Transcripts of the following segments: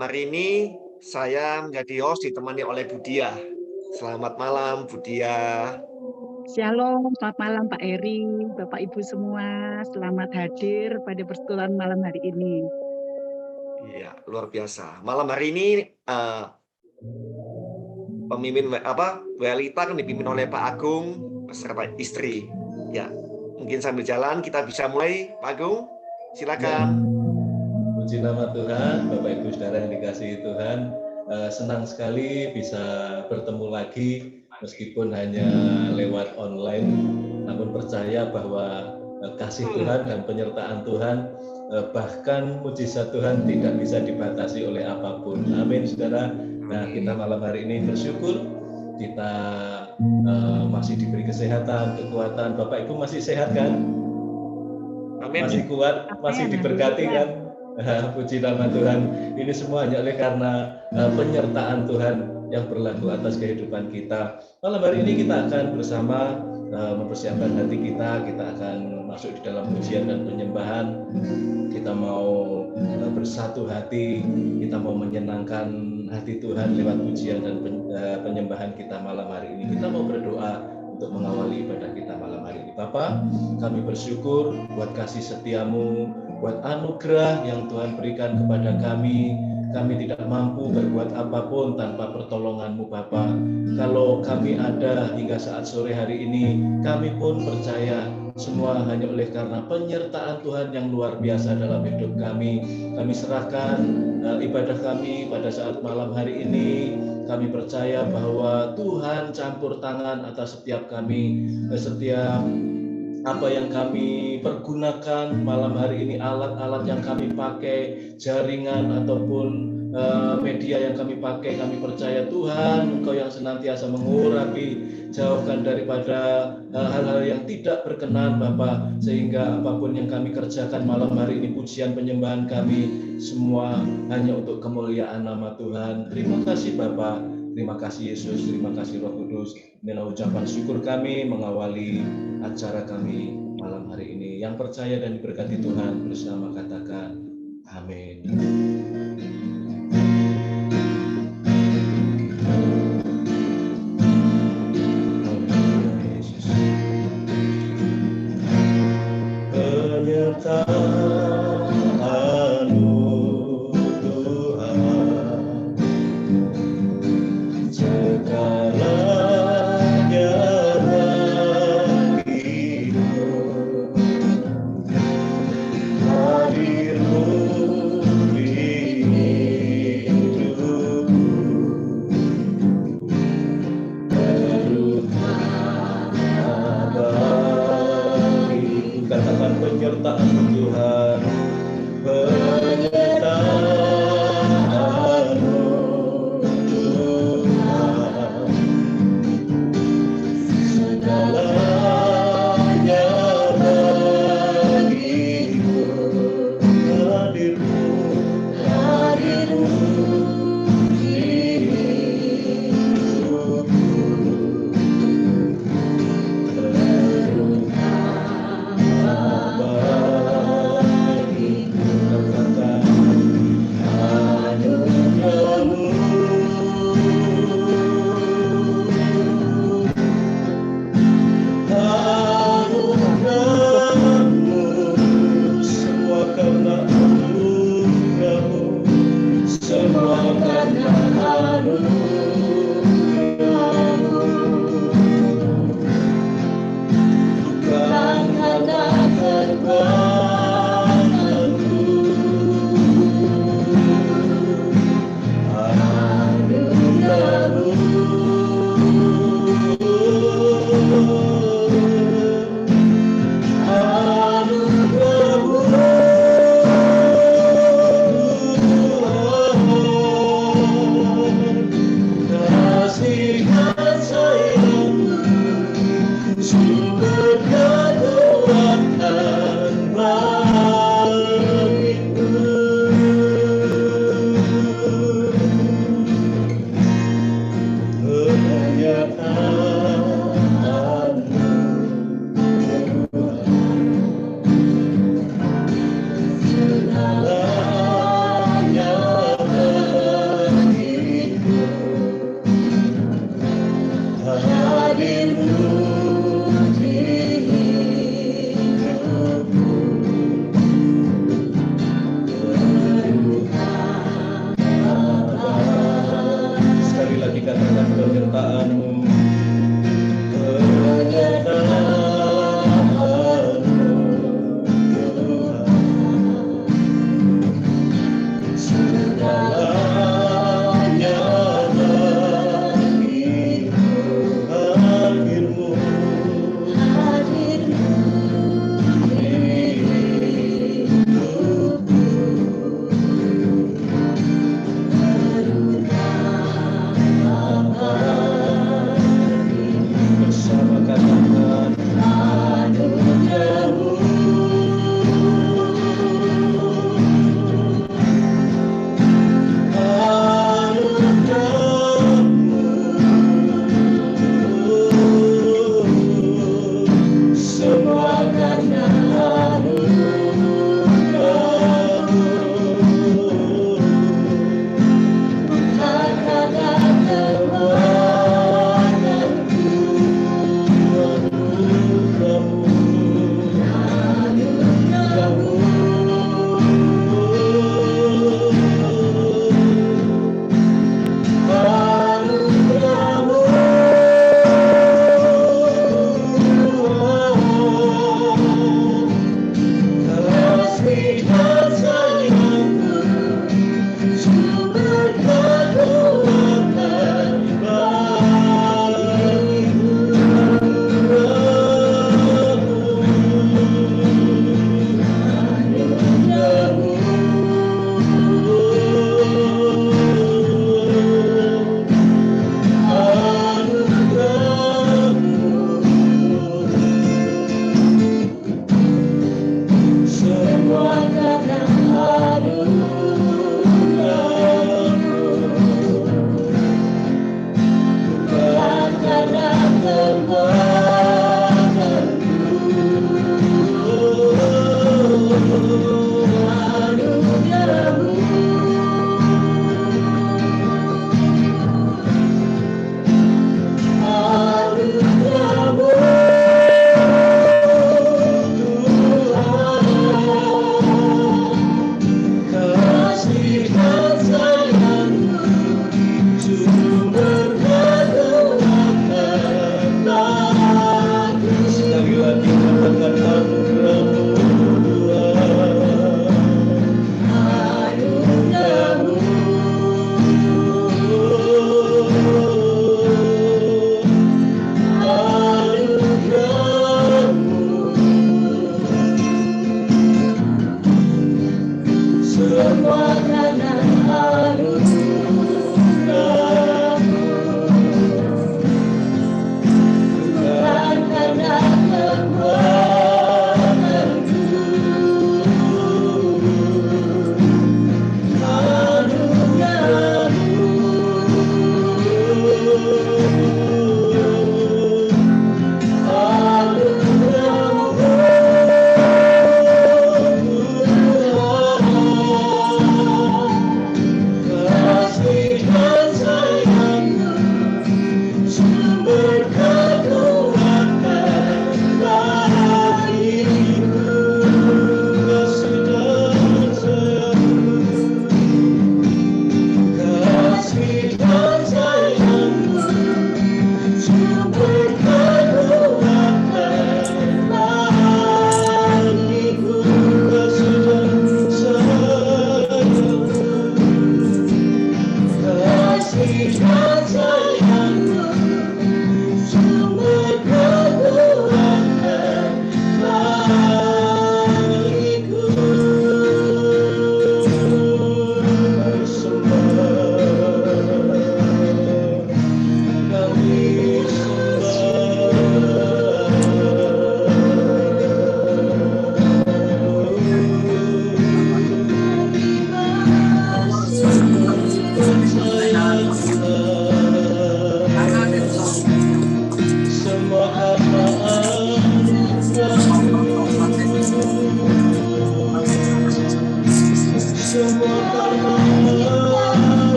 Hari ini saya menjadi host ditemani oleh Budia. Selamat malam, Budia. Shalom, selamat malam Pak Eri, Bapak Ibu semua, selamat hadir pada persekutuan malam hari ini. Iya, luar biasa. Malam hari ini pemimpin Welita kan dipimpin oleh Pak Agung beserta istri. Ya, mungkin sambil jalan kita bisa mulai, Pak Agung. Silakan. Puji nama Tuhan, Bapak Ibu Saudara yang dikasihi Tuhan. Senang sekali bisa bertemu lagi meskipun hanya lewat online, namun percaya bahwa kasih Tuhan dan penyertaan Tuhan, bahkan mujizat Tuhan tidak bisa dibatasi oleh apapun. Amin, saudara. Nah, kita malam hari ini bersyukur kita masih diberi kesehatan, kekuatan. Bapak Ibu masih sehat kan? Amin. Masih kuat, masih diberkati kan? Puji nama Tuhan. Ini semua hanya oleh karena penyertaan Tuhan yang berlaku atas kehidupan kita. Malam hari ini kita akan bersama mempersiapkan hati kita. Kita akan masuk di dalam pujian dan penyembahan. Kita mau bersatu hati. Kita mau menyenangkan hati Tuhan lewat pujian dan penyembahan kita malam hari ini. Kita mau berdoa untuk mengawali ibadah kita malam hari ini. Bapa, kami bersyukur buat kasih setiamu, buat anugerah yang Tuhan berikan kepada kami. Kami tidak mampu berbuat apapun tanpa pertolongan-Mu Bapa. Kalau kami ada hingga saat sore hari ini, kami pun percaya semua hanya oleh karena penyertaan Tuhan yang luar biasa dalam hidup kami. Kami serahkan ibadah kami pada saat malam hari ini. Kami percaya bahwa Tuhan campur tangan atas setiap kami, setiap apa yang kami pergunakan malam hari ini, alat-alat yang kami pakai, jaringan ataupun media yang kami pakai. Kami percaya Tuhan, Engkau yang senantiasa mengurapi, jauhkan daripada hal-hal yang tidak berkenan Bapa, sehingga apapun yang kami kerjakan malam hari ini, pujian penyembahan kami semua hanya untuk kemuliaan nama Tuhan. Terima kasih Bapa, terima kasih Yesus, terima kasih Roh Kudus. Inilah ucapan syukur kami mengawali acara kami malam hari ini. Yang percaya dan diberkati Tuhan bersama katakan amin.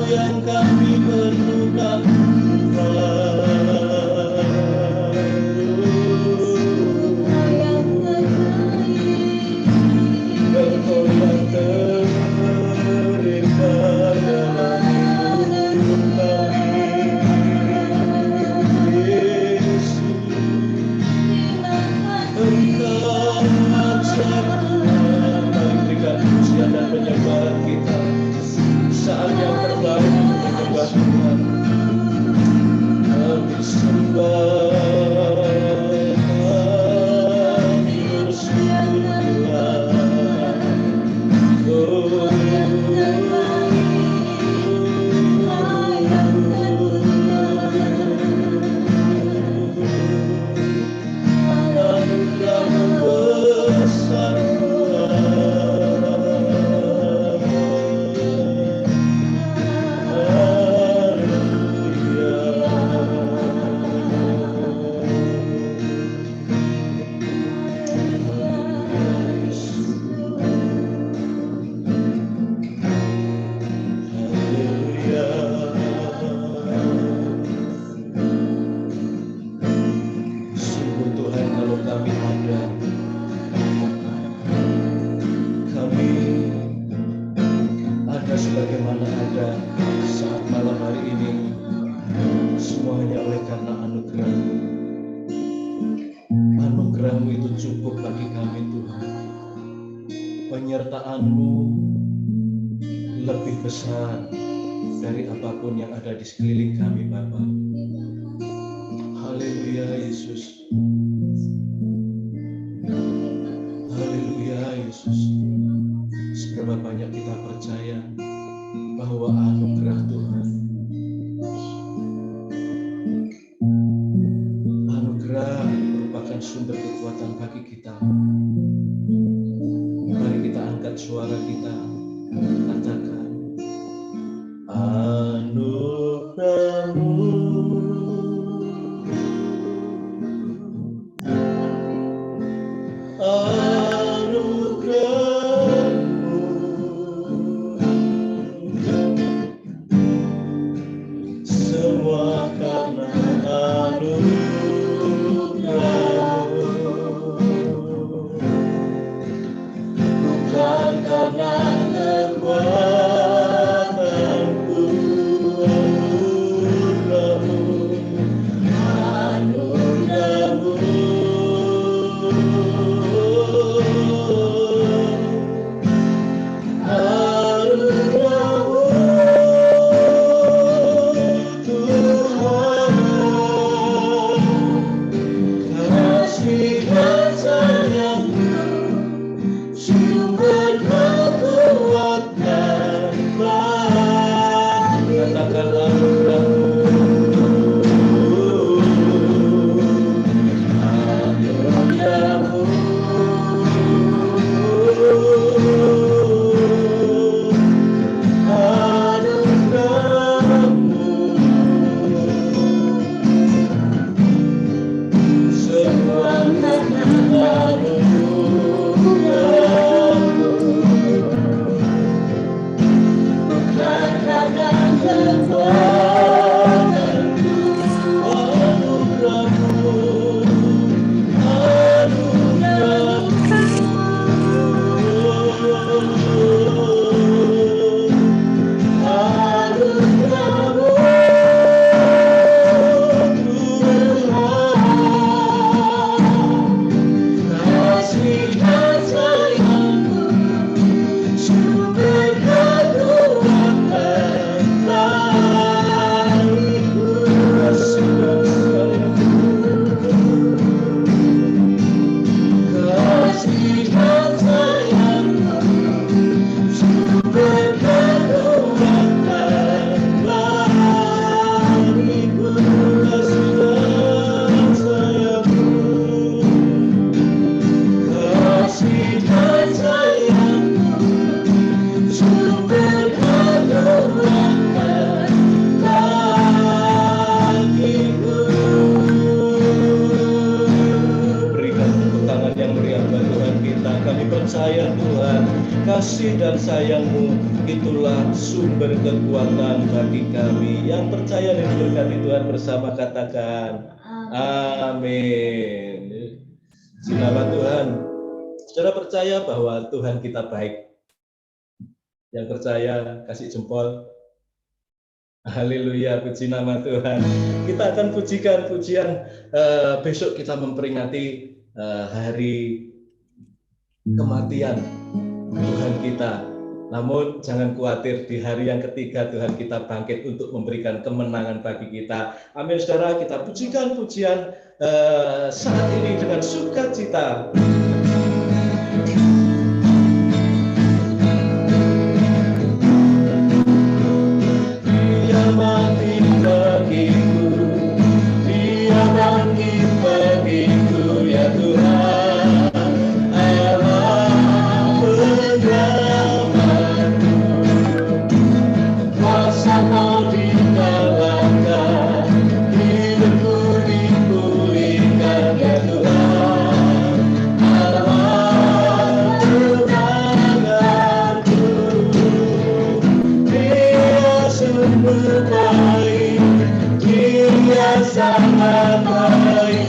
yang kami perlukan Engkau yang terikat dalam hidup kami, Yesus. Engkau ajar Tuhan, berikan pujian dan penyembahan kita. Saat yang terbaik untuk menyembah Tuhan, kami sembah, kami bersyukur Tuhan. Sungguh Tuhan, kalau kami ada, kami ada sebagaimana ada saat malam hari ini, semuanya oleh karena anugerah-Mu. Anugerah-Mu itu cukup bagi kami Tuhan. Penyertaan-Mu lebih besar dari apapun yang ada di sekeliling kami Bapa. Haleluya Yesus. Haleluya Yesus. Seberapa banyak kita percaya bahwa anugerah Tuhan, anugerah merupakan sumber kekuatan bagi kita. Mari kita angkat suara kita, katakan anugerah-Mu. Semua karena anugerah-Mu, bukan karena kekuatanku. Anugerah-Mu, kasih dan sayang-Mu itulah sumber kekuatan bagi kami. Yang percaya dan diberkati Tuhan bersama katakan amin. Selamat Tuhan. Saudara percaya bahwa Tuhan kita baik. Yang percaya kasih jempol. Haleluya, puji nama Tuhan. Kita akan pujikan pujian. Besok kita memperingati hari kematian Tuhan kita. Namun jangan khawatir, di hari yang ketiga Tuhan kita bangkit untuk memberikan kemenangan bagi kita. Amin saudara, kita pujikan pujian saat ini dengan sukacita. Dia mati bagiku, Dia bangkit bagiku, ya Tuhan. Allah penyelamatku, kuasa-Mu dinyatakan, hidupku dipulihkan, ya Tuhan. Allah kemenanganku, Dia sungguh baik, Dia sangat baik.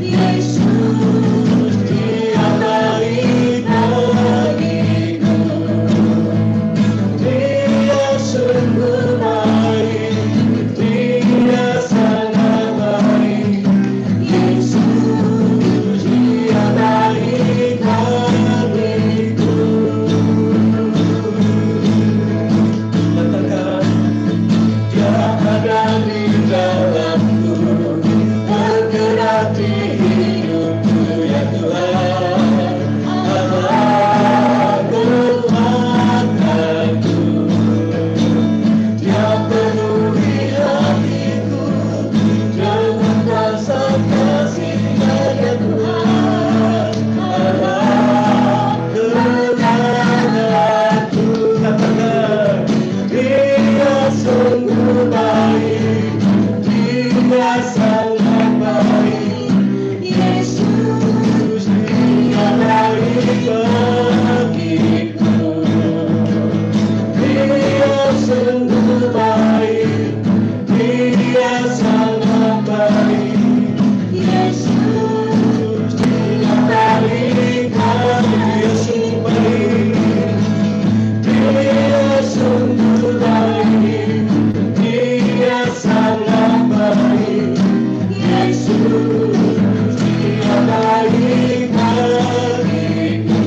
Yesus, Dia baik bagiku. Dia sungguh baik, Dia sangat baik. Yesus, Dia baik bagiku. Katakan, Dia ada di dalamku, bergerak di hidupku, ya Tuhan. Allah kekuatanku, Dia penuhi hatiku dengan kuasa kasih-Nya, ya Tuhan. Allah kemenanganku. Katakan, Dia sungguh baik, Dia sangat baik. Yesus, Dia baik bagiku. Dia sungguh baik, Dia sangat baik. Yesus, Dia baik bagiku. Dia sungguh baik, Dia sungguh baik, Dia sangat baik. Yesus, Dia baik bagiku.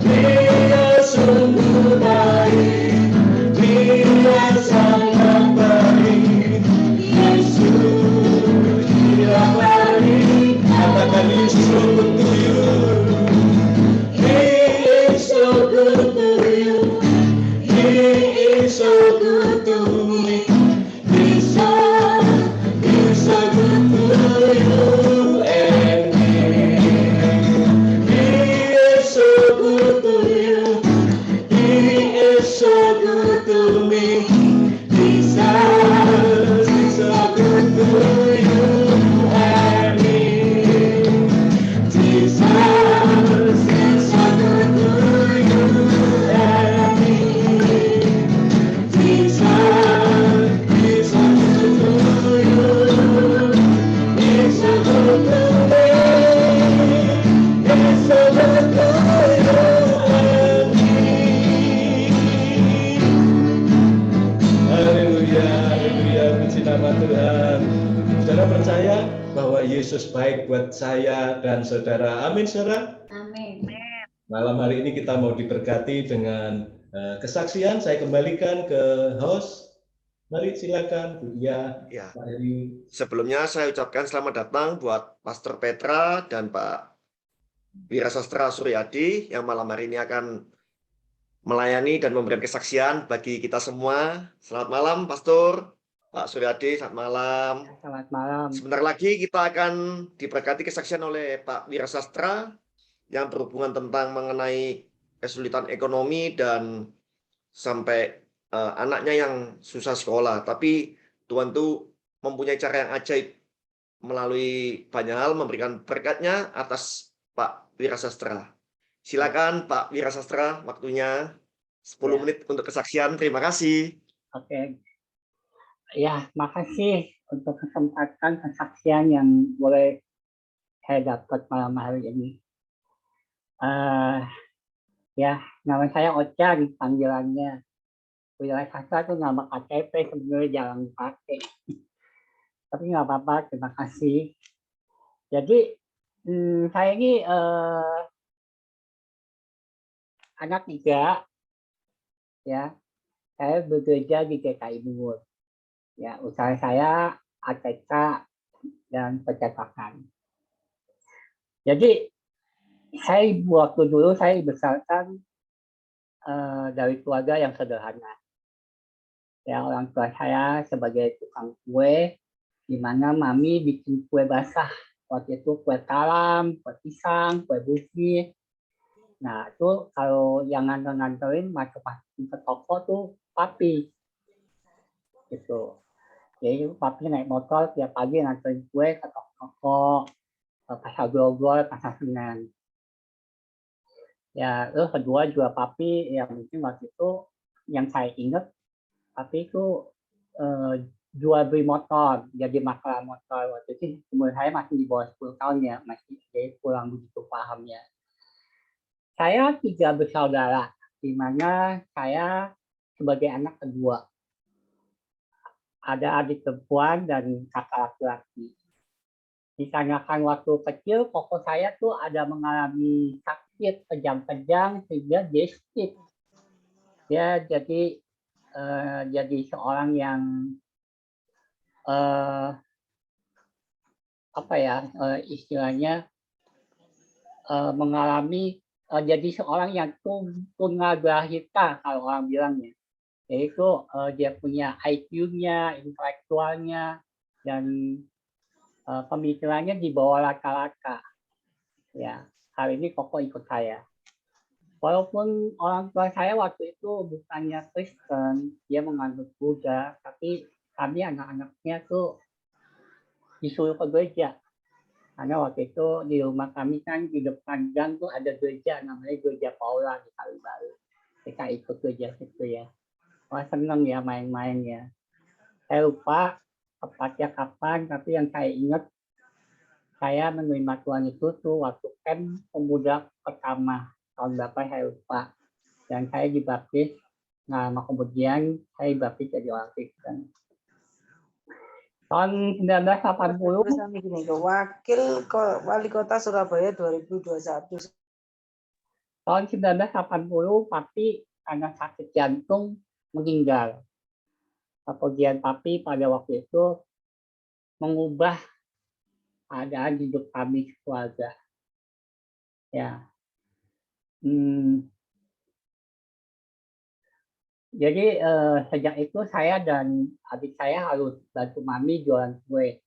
Dia sungguh baik, Dia sangat baik. Yesus, Dia baik. Katakan, He is so good to you. He is so good to you. He is so good to me. He's so good to you and me. He is so good to you. He is so good to me. Jesus is so good to you and me. Jesus is so good to you and me. Jesus is so good to you. He's so good to me. He's so good to you and me. Haleluya, haleluya, puji nama Tuhan. Saudara percaya bahwa Yesus baik buat saya dan saudara. Amin, saudara. Amin. Malam hari ini kita mau diberkati dengan kesaksian. Saya kembalikan ke host. Mari silakan, Bu Dia, Ya. Pak Heri. Sebelumnya saya ucapkan selamat datang buat Pastor Petra dan Pak Wirasastra Suryadi yang malam hari ini akan melayani dan memberikan kesaksian bagi kita semua. Selamat malam, Pastor. Pak Suryadi, selamat malam. Selamat malam. Sebentar lagi kita akan diberkati kesaksian oleh Pak Wirasastra yang berhubungan tentang mengenai kesulitan ekonomi dan sampai anaknya yang susah sekolah. Tapi Tuhan tuh mempunyai cara yang ajaib melalui banyak hal memberikan berkatnya atas Pak Wirasastra. Silakan Pak Wirasastra, waktunya. 10 Ya. menit untuk kesaksian. Terima kasih. Oke. Ya, makasih untuk kesempatan kesaksian yang boleh saya dapat malam hari ini. Ya, nama saya Ocha panggilannya. Wilayah Sastra itu nama KTP sebenarnya jarang dipakai. Tapi nggak apa-apa, terima kasih. Jadi saya ini anak 3, ya. Saya bekerja di GKI Bungur. Ya, usaha saya ATK dan percetakan. Jadi saya waktu dulu saya dibesarkan dari keluarga yang sederhana. Ya, orang tua saya sebagai tukang kue, di mana mami bikin kue basah. Waktu itu kue talam, kue pisang, kue buji. Nah, itu kalau yang nganter-nganterin masuk-masukin ke toko tuh papi. Gitu. Jadi papi naik motor tiap pagi nganterin kue ke toko, pasar Grogol, pasar Senen. Ya, terus kedua juga papi, ya mungkin waktu itu yang saya ingat, papi itu jual beli motor, jadi maklar motor. Waktu itu umur saya masih di bawah 10 tahun ya, masih jadi kurang begitu paham ya. Saya 3 bersaudara, di mana saya sebagai anak kedua. Ada adik perempuan dan kakak laki-laki. Dikarenakan waktu kecil, koko saya tuh ada mengalami sakit kejang-kejang sehingga dia skip. Ya, jadi seorang yang istilahnya mengalami jadi seorang yang tunagrahita kalau orang bilangnya, yaitu dia punya IQ-nya, intelektualnya, dan pemikirannya di bawah rata-rata. Ya, hari ini Koko ikut saya. Walaupun orang tua saya waktu itu bukannya Kristen, dia menganut Buddha, tapi kami anak-anaknya tuh disuruh ke gereja. Karena waktu itu di rumah kami kan di depan gang tuh ada gereja namanya Gereja Paula di Kalibaru. Kita ikut gereja situ ya. Wah, seneng ya main-main ya. Saya lupa tepatnya kapan, tapi yang saya ingat saya menerima Tuhan itu tuh waktu camp pemuda pertama tahun berapa saya lupa. Dan saya dibaptis, nah kemudian saya dibaptis jadi orang Kristen. Tahun 1980. Wakil Wali Kota Surabaya 2021. Tahun 1980, papi karena sakit jantung meninggal. Kemudian papi pada waktu itu mengubah keadaan hidup kami keluarga. Ya. Jadi sejak itu saya dan adik saya harus bantu mami jualan kue.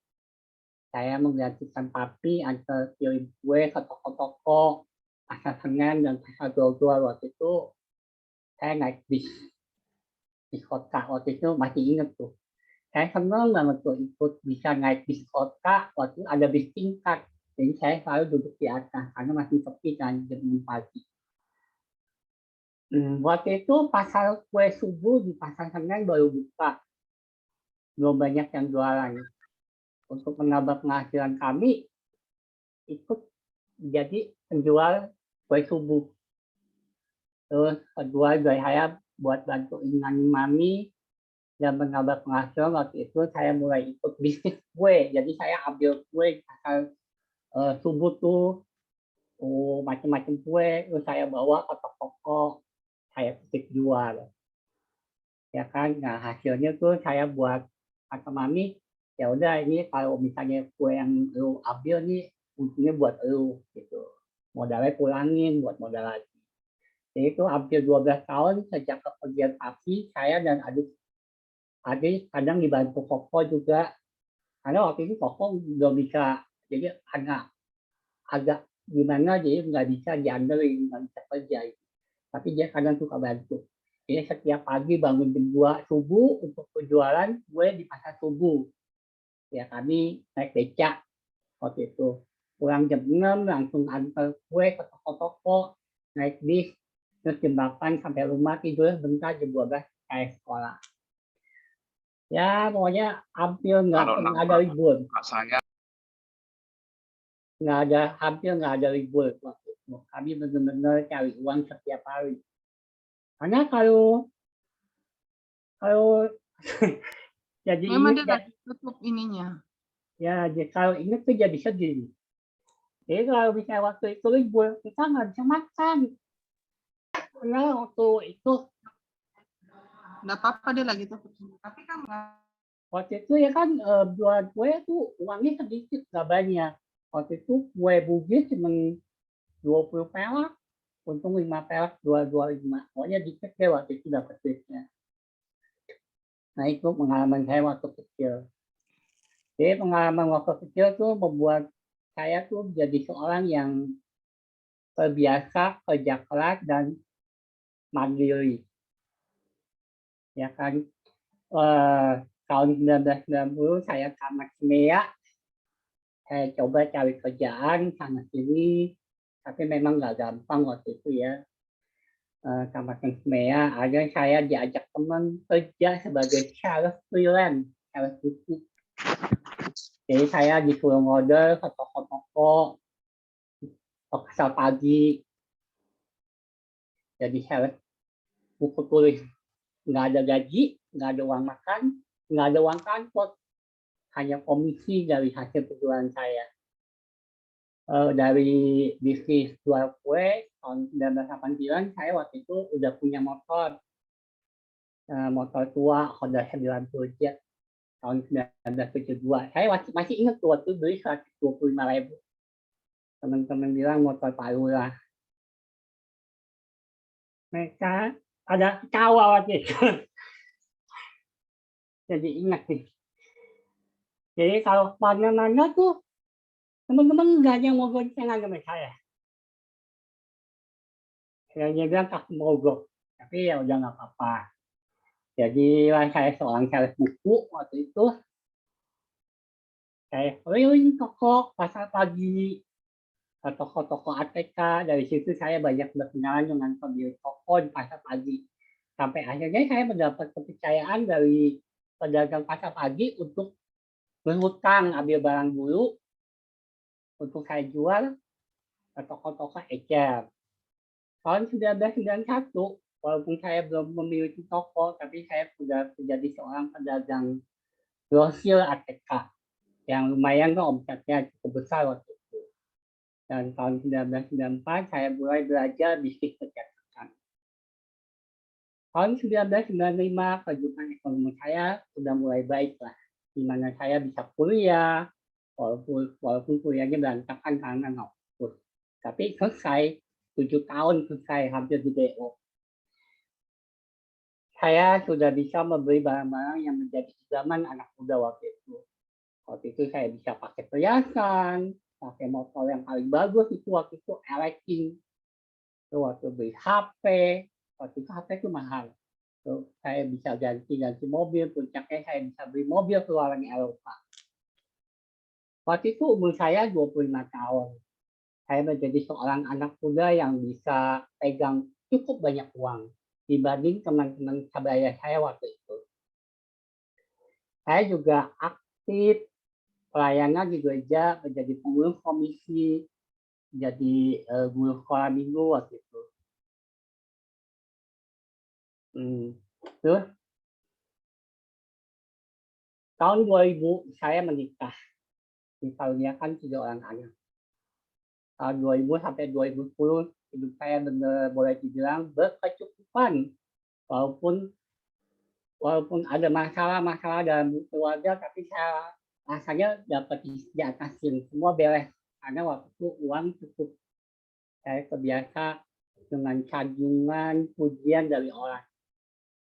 Saya menggantikan papi antar kirim kue ke toko-toko, pasar Senen dan pasar Grogol. Waktu itu saya naik bis kota. Waktu itu masih ingat tuh. Saya senang banget tuh ikut bisa naik bis kota. Waktu itu ada bis tingkat. Jadi saya selalu duduk di atas karena masih sepi kan jam 6 pagi. Waktu itu pasar kue subuh di pasar Senen baru buka. Belum banyak yang jualan. Untuk menambah penghasilan kami, ikut jadi penjual kue subuh. Terus kedua juga saya buat bantuin mami dan menambah penghasilan. Waktu itu saya mulai ikut bisnis kue. Jadi saya ambil kue pasar subuh tuh, macam-macam kue. Terus saya bawa ke toko, saya titip jual. Ya kan, nah hasilnya tuh saya buat kata mami, ya udah ini kalau misalnya kue yang lu ambil nih untungnya buat lu gitu, modalnya pulangin buat modal lagi. Jadi itu hampir 12 tahun sejak kepergian papi, saya dan adik kadang dibantu Koko juga, karena waktu itu Koko belum bisa, jadi agak gimana, jadi nggak bisa diandelin, nggak bisa kerja, tapi dia kadang suka bantu. Jadi setiap pagi bangun jam 2 subuh untuk penjualan kue di pasar subuh. Ya kami naik becak waktu itu. Pulang jam 6 langsung antar kue ke toko-toko, naik bis Terus jam 8 sampai rumah, tidur bentar, jam 12 saya sekolah. Ya pokoknya hampir nggak Kalau pernah nambah ada libur. saya Hampir nggak ada libur waktu itu. Kami benar-benar cari uang setiap hari. Karena kalau jadi Memang ingat dia nggak tutup ininya. kalau ingat tuh jadi sedih. Jadi kalau misalnya waktu itu libur, kita nggak bisa makan. Karena waktu itu Nggak apa-apa dia lagi tutup. Tapi kan nggak. ya kan jual kue tuh uangnya sedikit, nggak banyak. Waktu itu kue Bugis cuma 20 perak, untung 5 perak, 225. Pokoknya dikit deh waktu itu dapat duitnya. Nah itu pengalaman saya waktu kecil. Jadi pengalaman waktu kecil tuh membuat saya tuh jadi seorang yang terbiasa kerja keras dan mandiri. Ya kan, tahun 1990 saya tamat kimia, saya coba cari kerjaan sana sini, tapi memang nggak gampang waktu itu ya. Tamat kimia, akhirnya saya diajak teman kerja sebagai sales freelance, sales buku. Jadi saya disuruh ngorder ke toko-toko, ke pasar pagi, jadi sales buku tulis. Nggak ada gaji, nggak ada uang makan, nggak ada uang transport, hanya komisi dari hasil penjualan saya. Dari bisnis jual kue tahun 1989, saya waktu itu udah punya motor. Motor tua Honda 90 Jet tahun 1972. Saya masih ingat tuh waktu beli 125.000. Teman-teman bilang motor baru lah. Mereka ada kawal waktu itu. Jadi ingat nih. Jadi kalau mana-mana tuh teman-teman nggak ada yang mau goncengan sama saya. Saya bilang tak mogok, tapi ya udah nggak apa-apa. Jadi saya seorang sales buku waktu itu. Saya keliling toko pasar pagi, ke toko-toko ATK. Dari situ saya banyak berkenalan dengan pemilik toko di pasar pagi. Sampai akhirnya saya mendapat kepercayaan dari pedagang pasar pagi untuk berhutang, ambil barang dulu untuk saya jual ke toko-toko ecer. Tahun 1991, walaupun saya belum memiliki toko, tapi saya sudah menjadi seorang pedagang grosir ATK yang lumayan omsetnya cukup besar waktu itu. Dan tahun 1994 saya mulai belajar bisnis percetakan. Tahun 1995 kehidupan ekonomi saya sudah mulai baik lah, di mana saya bisa kuliah, walaupun kuliahnya berantakan karena ngapus. Tapi selesai, 7 tahun selesai, hampir di DO. Saya sudah bisa membeli barang-barang yang menjadi idaman anak muda waktu itu. Waktu itu saya bisa pakai perhiasan, pakai motor yang paling bagus itu waktu itu Elecking. Waktu beli HP, waktu itu HP itu mahal. Saya bisa ganti mobil, puncaknya saya bisa beli mobil keluaran Eropa. Waktu itu umur saya 25 tahun. Saya menjadi seorang anak muda yang bisa pegang cukup banyak uang dibanding teman-teman sebaya saya waktu itu. Saya juga aktif pelayanan di gereja, menjadi pengurus komisi, jadi guru sekolah minggu waktu itu. Terus tahun 2000 saya menikah, dikaruniakan 3 orang anak. Tahun 2000 sampai 2010 hidup saya benar boleh dibilang berkecukupan, walaupun ada masalah dalam keluarga, tapi saya rasanya dapat diatasin, semua beres karena waktu itu uang cukup. Saya terbiasa dengan sanjungan, pujian dari orang.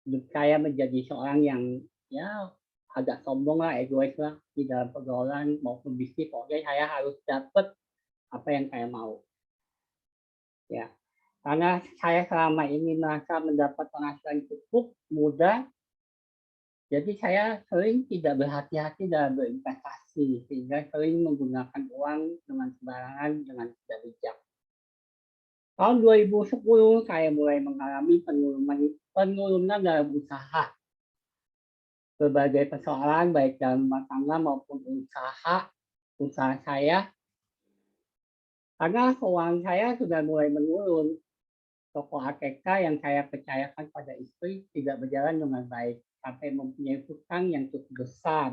Hidup saya menjadi seorang yang ya agak sombong lah, egois lah di dalam pergaulan maupun bisnis. Pokoknya saya harus dapat apa yang saya mau. Ya, karena saya selama ini merasa mendapat penghasilan cukup mudah, jadi saya sering tidak berhati-hati dalam berinvestasi, sehingga sering menggunakan uang dengan sembarangan, dengan tidak bijak. Tahun 2010 saya mulai mengalami penurunan dalam usaha. Berbagai persoalan baik dalam rumah tangga maupun usaha saya. Karena keuangan saya sudah mulai menurun. Toko ATK yang saya percayakan pada istri tidak berjalan dengan baik sampai mempunyai hutang yang cukup besar.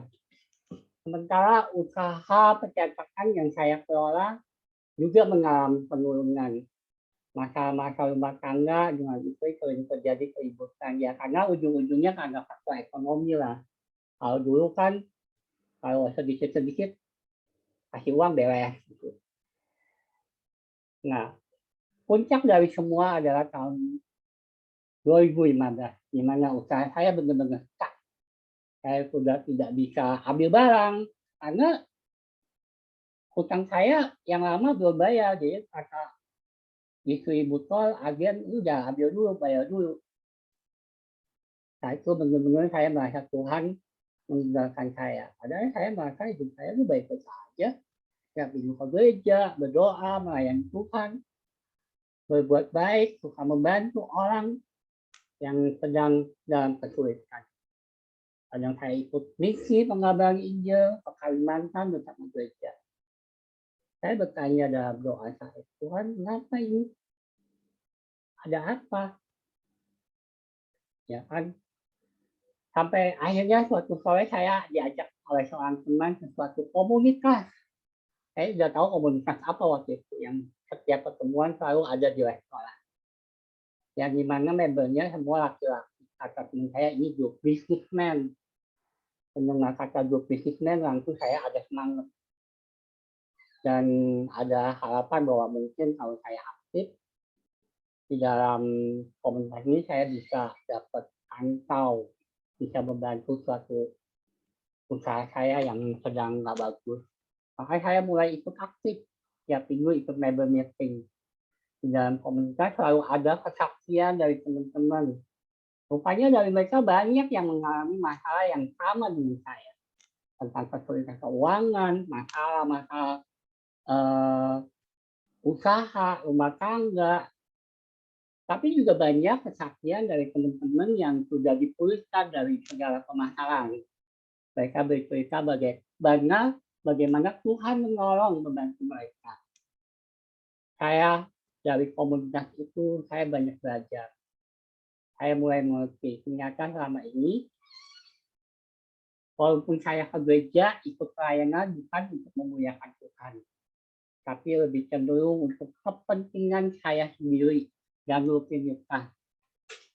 Sementara usaha percetakan yang saya kelola juga mengalami penurunan. Masalah-masalah rumah tangga dengan istri sering terjadi keributan ya karena ujung-ujungnya karena faktor ekonomi lah. Kalau dulu kan kalau sedikit-sedikit kasih uang beres gitu. Nah, puncak dari semua adalah tahun 2015 di mana usaha saya benar-benar stuck. Saya sudah tidak bisa ambil barang karena hutang saya yang lama belum bayar. Jadi kata distributor, agen, udah ambil dulu, bayar dulu. Nah itu benar-benar saya merasa Tuhan meninggalkan saya. Padahal saya merasa hidup saya itu baik-baik saja. Saya pergi ke gereja, berdoa, melayani Tuhan, berbuat baik, suka membantu orang yang sedang dalam kesulitan. Kadang saya ikut misi pengabari Injil ke Kalimantan bersama gereja. Saya bertanya dalam doa saya, Tuhan, kenapa ini? Ada apa? Ya kan? Sampai akhirnya suatu sore saya diajak oleh seorang teman ke suatu komunitas. Saya sudah tahu komunitas apa waktu itu, yang setiap pertemuan selalu ada di restoran. Yang dimana membernya semua laki-laki. Kata teman saya ini grup businessman. Mendengar kata grup businessman langsung saya ada semangat. Dan ada harapan bahwa mungkin kalau saya aktif di dalam komunitas ini saya bisa dapat pantau, bisa membantu suatu usaha saya yang sedang nggak bagus. Makanya saya mulai ikut aktif, tiap minggu ikut member meeting. Di dalam komunitas selalu ada kesaksian dari teman-teman. Rupanya dari mereka banyak yang mengalami masalah yang sama dengan saya. Tentang kesulitan keuangan, masalah-masalah usaha, rumah tangga. Tapi juga banyak kesaksian dari teman-teman yang sudah dipulihkan dari segala permasalahan. Mereka bercerita bagaimana Tuhan menolong membantu mereka. Saya dari komunitas itu saya banyak belajar. Saya mulai mengerti ternyata selama ini walaupun saya ke gereja ikut pelayanan bukan untuk memuliakan Tuhan, tapi lebih cenderung untuk kepentingan saya sendiri dan rutinitas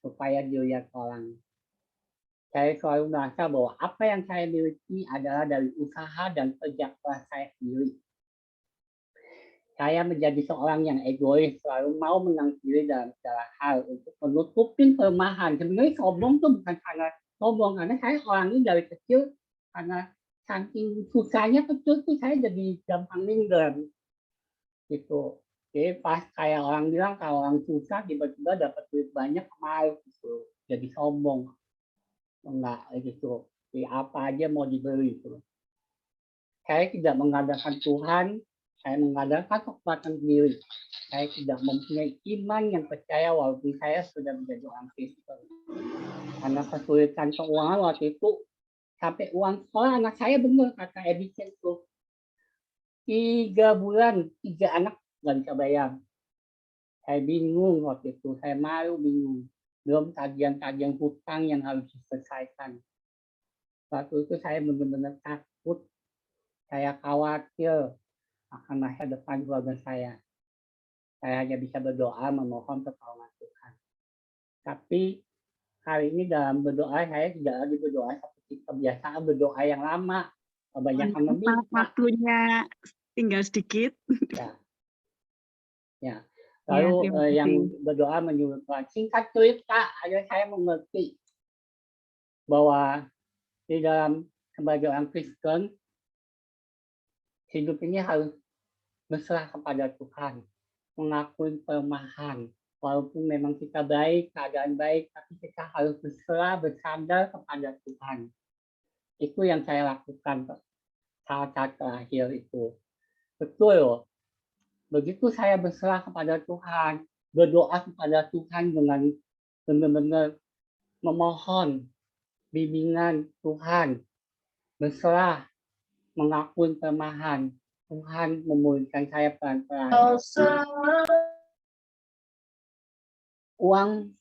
supaya dilihat orang. Saya selalu merasa bahwa apa yang saya miliki adalah dari usaha dan kerja keras saya sendiri. Saya menjadi seorang yang egois, selalu mau menang diri dalam segala hal untuk menutupin kelemahan. Sebenarnya sombong itu bukan karena sombong, karena saya orangnya dari kecil, karena saking susahnya kecil tuh saya jadi gampang minder. Gitu. Jadi pas kayak orang bilang kalau orang susah tiba-tiba dapat duit banyak malu gitu. Jadi sombong. Enggak gitu. Jadi apa aja mau dibeli gitu. Saya tidak mengandalkan Tuhan, saya mengandalkan kekuatan diri. Saya tidak mempunyai iman yang percaya walaupun saya sudah menjadi orang Kristen. Karena kesulitan keuangan waktu itu sampai uang sekolah anak saya benar kata Edison tuh 3 bulan 3 anak nggak bisa bayar. Saya bingung waktu itu, saya malu bingung. Belum tagihan-tagihan hutang yang harus diselesaikan. Waktu itu saya benar-benar takut, saya khawatir akan masa depan keluarga saya. Saya hanya bisa berdoa memohon pertolongan Tuhan. Tapi kali ini dalam berdoa saya tidak lagi berdoa seperti kebiasaan berdoa yang lama. Kebanyakan meminta. Waktunya tinggal sedikit. Ya. Lalu Ya, yang berdoa menyuruh Tuhan. Singkat cerita, agar saya mengerti bahwa di dalam sebagai orang Kristen, hidup ini harus berserah kepada Tuhan, mengakui kelemahan. Walaupun memang kita baik, keadaan baik, tapi kita harus berserah, bersandar kepada Tuhan. Itu yang saya lakukan saat-saat terakhir itu. Betul. Begitu saya berserah kepada Tuhan, berdoa kepada Tuhan dengan benar-benar memohon bimbingan Tuhan, berserah, mengakui kelemahan. Tuhan memulihkan saya pelan-pelan. Uang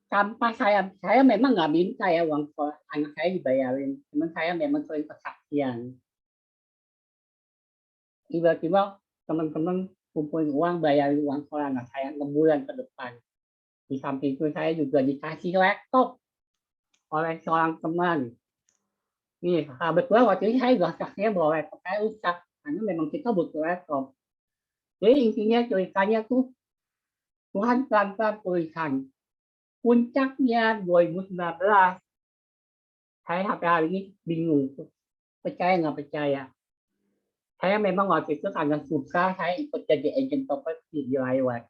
tanpa saya memang nggak minta ya uang sekolah anak saya dibayarin, cuman saya memang sering kesaksian. Tiba-tiba teman-teman kumpulin uang, bayarin uang sekolah anak saya 6 bulan ke depan. Di samping itu saya juga dikasih laptop oleh seorang teman. Nih, kebetulan waktu itu saya juga saksinya bahwa laptop saya rusak, karena memang kita butuh laptop. Jadi intinya ceritanya tuh Tuhan pelan-pelan pulihkan. Puncaknya 2019, saya sampai hari ini bingung tuh, percaya nggak percaya. Saya memang waktu itu karena susah, saya ikut jadi agent properti di lewat.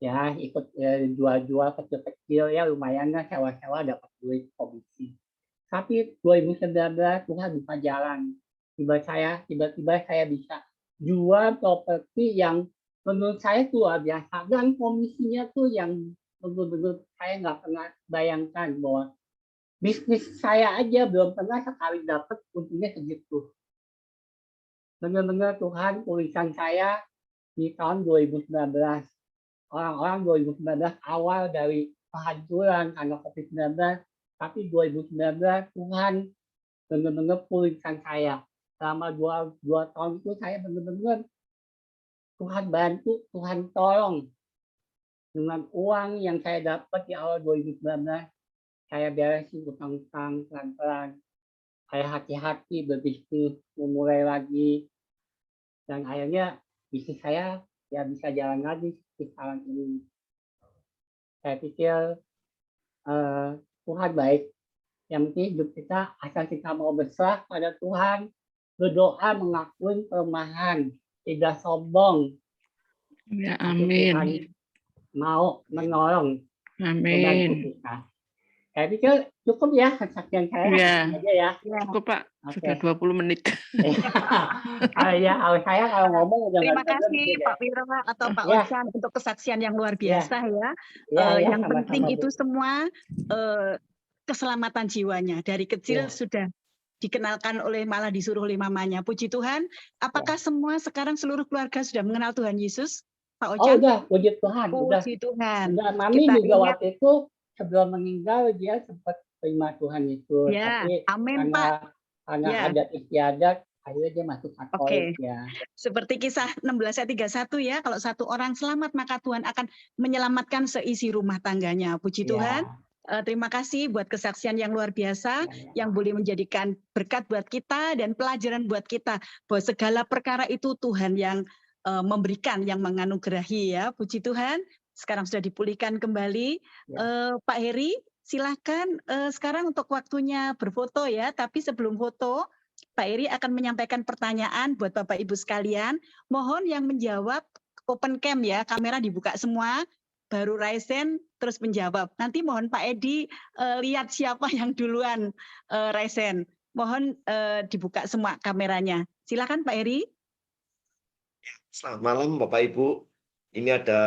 Ya, ikut jual-jual kecil-kecil, ya lumayan lah, sewa-sewa dapat duit komisi. Tapi 2019 Tuhan buka jalan. Tiba-tiba saya bisa jual properti yang menurut saya tuh luar biasa. Dan komisinya tuh yang benar-benar saya nggak pernah bayangkan bahwa bisnis saya aja belum pernah sekali dapat untungnya segitu. Benar-benar Tuhan pulihkan saya di tahun 2019. Orang-orang 2019 awal dari kehancuran karena COVID-19, tapi 2019 Tuhan benar-benar pulihkan saya. Selama dua tahun itu saya benar-benar Tuhan bantu, Tuhan tolong. Dengan uang yang saya dapat di awal 2019, saya beresin utang-utang pelan-pelan. Saya hati-hati berbisnis, memulai lagi. Dan akhirnya bisnis saya ya bisa jalan lagi sekarang ini. Saya pikir Tuhan baik. Yang penting hidup kita asal kita mau berserah pada Tuhan, berdoa mengakui kelemahan, tidak sombong. Ya, Tuhan amin. mau menolong, membantu Amin. kita. Saya pikir cukup ya kesaksian saya. Ya, Aja ya. cukup Pak. Oke. Sudah 20 menit. Kalau saya kalau ngomong udah Terima nggak kasih berhenti deh. Pak Wira atau Pak Ya. Ocan untuk kesaksian yang luar biasa ya. Ya, Yang sama-sama, penting Bu. itu semua keselamatan jiwanya. Dari kecil Ya. sudah dikenalkan malah disuruh oleh mamanya. Puji Tuhan. Apakah semua sekarang seluruh keluarga sudah mengenal Tuhan Yesus? Pak Oh Ocan? udah, puji Tuhan. Puji Tuhan. Udah, Mami Kita juga ingat- waktu itu sebelum meninggal dia sempat terima Tuhan Yesus. Ya, Tapi amin Pak. karena Ya. adat istiadat, akhirnya dia masuk Katolik ya. Seperti kisah 16 ayat 31 ya, kalau satu orang selamat maka Tuhan akan menyelamatkan seisi rumah tangganya. Puji Ya. Tuhan. Terima kasih buat kesaksian yang luar biasa yang boleh menjadikan berkat buat kita dan pelajaran buat kita bahwa segala perkara itu Tuhan yang memberikan, yang menganugerahi ya. Puji Tuhan. Sekarang sudah dipulihkan kembali. Pak Heri, silakan sekarang untuk waktunya berfoto ya. Tapi sebelum foto, Pak Heri akan menyampaikan pertanyaan buat Bapak Ibu sekalian. Mohon yang menjawab open cam ya, kamera dibuka semua. Baru Raisen terus menjawab. Nanti mohon Pak Edi lihat siapa yang duluan Raisen. Mohon dibuka semua kameranya. Silakan Pak Heri. Selamat malam Bapak Ibu. Ini ada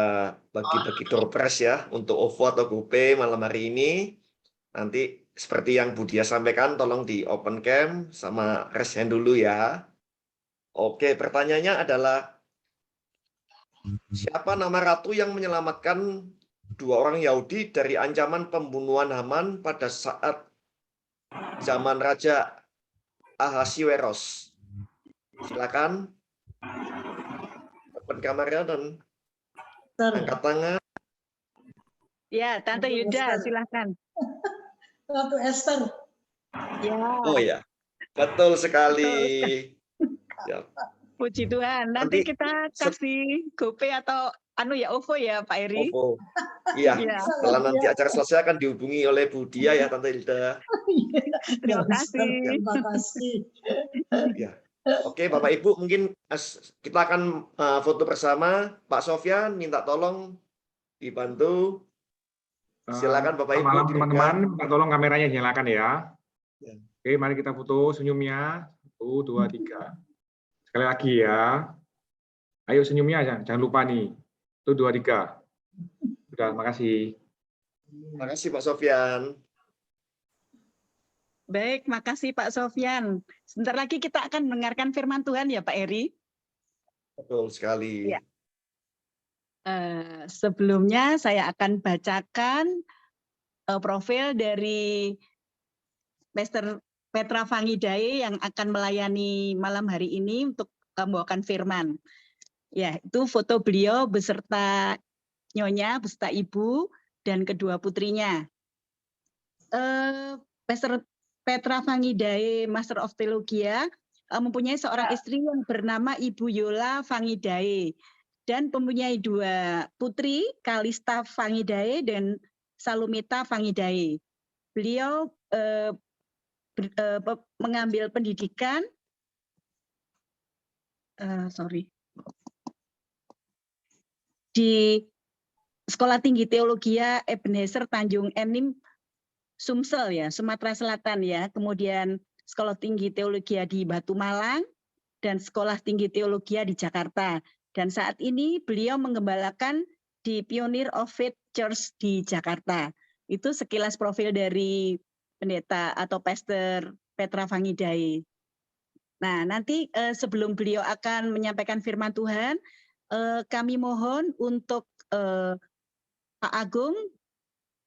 bagi-bagi door prize ya untuk OVO atau GoPay malam hari ini. Nanti seperti yang Budia sampaikan, tolong di open cam sama raise hand dulu ya. Oke, pertanyaannya adalah siapa nama ratu yang menyelamatkan 2 orang Yahudi dari ancaman pembunuhan Haman pada saat zaman Raja Ahasiweros? Silakan open kamera dan angkat tangan. Ya, Tante Yuda, silakan. Ratu Esther. Ya. Oh ya, betul sekali. Ya. Puji Tuhan. Nanti Nanti kita kasih GoPay atau OVO ya Pak Eri. OVO. Iya, Iya. setelah nanti acara selesai akan dihubungi oleh Budia ya Tante Hilda. Terima Ya, kasih. Terima kasih. Ya. Oke, Bapak Ibu, mungkin kita akan foto bersama. Pak Sofyan minta tolong dibantu. Silakan Bapak Ibu. Selamat malam teman-teman, minta tolong kameranya nyalakan ya. Ya. Oke, mari kita foto senyumnya. 1, 2, 3. Sekali lagi ya. Ayo senyumnya, jangan lupa nih. 1, 2, 3. Sudah, makasih. Makasih Pak Sofyan. Baik, makasih Pak Sofyan. Sebentar lagi kita akan mendengarkan firman Tuhan ya Pak Eri. Betul sekali. Ya. Sebelumnya saya akan bacakan profil dari Pastor Petra Fangidae yang akan melayani malam hari ini untuk membawakan firman. Ya, itu foto beliau beserta nyonya, beserta ibu dan kedua putrinya. Pastor Petra Fangidae, Master of Theologia, mempunyai seorang istri yang bernama Ibu Yola Fangidae dan mempunyai dua putri, Kalista Fangidae dan Salumita Fangidae. Beliau mengambil pendidikan di Sekolah Tinggi Teologia Ebenezer Tanjung Enim Sumsel ya, Sumatera Selatan ya. Kemudian Sekolah Tinggi Teologia di Batu Malang dan Sekolah Tinggi Teologia di Jakarta. Dan saat ini beliau menggembalakan di Pioneer of Faith Church di Jakarta. Itu sekilas profil dari pendeta atau Pastor Petra Fangidae. Nah, nanti sebelum beliau akan menyampaikan firman Tuhan, kami mohon untuk Pak Agung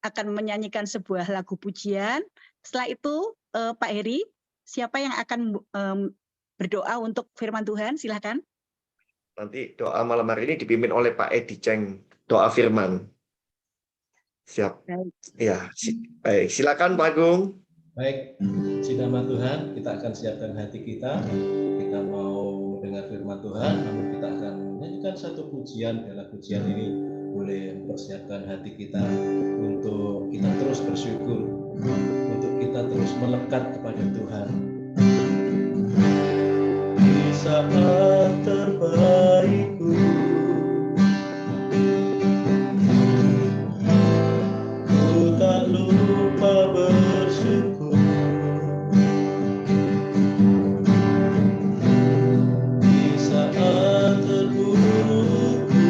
akan menyanyikan sebuah lagu pujian. Setelah itu, Pak Heri, siapa yang akan berdoa untuk firman Tuhan? Silakan. Nanti doa malam hari ini dipimpin oleh Pak Edi Cheng, doa firman. Siap. Baik. Ya, baik. Silakan Pak Agung. Baik, puji nama Tuhan, kita akan siapkan hati kita. Kita mau dengar firman Tuhan, namun kita akan menyanyikan satu pujian. Dalam pujian ini boleh mempersiapkan hati kita untuk kita terus bersyukur, untuk kita terus melekat kepada Tuhan. Di saat terbaikku, ku tak lupa bersyukur. Di saat terburukku,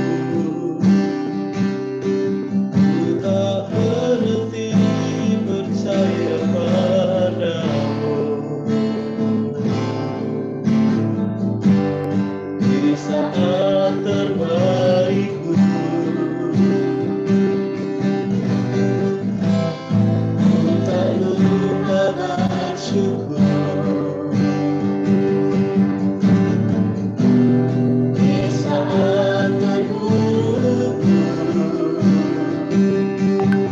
ku tak berhenti percaya padamu. Di saat terbaikku, ku tak lupa bersyukur. Di saat terburukku,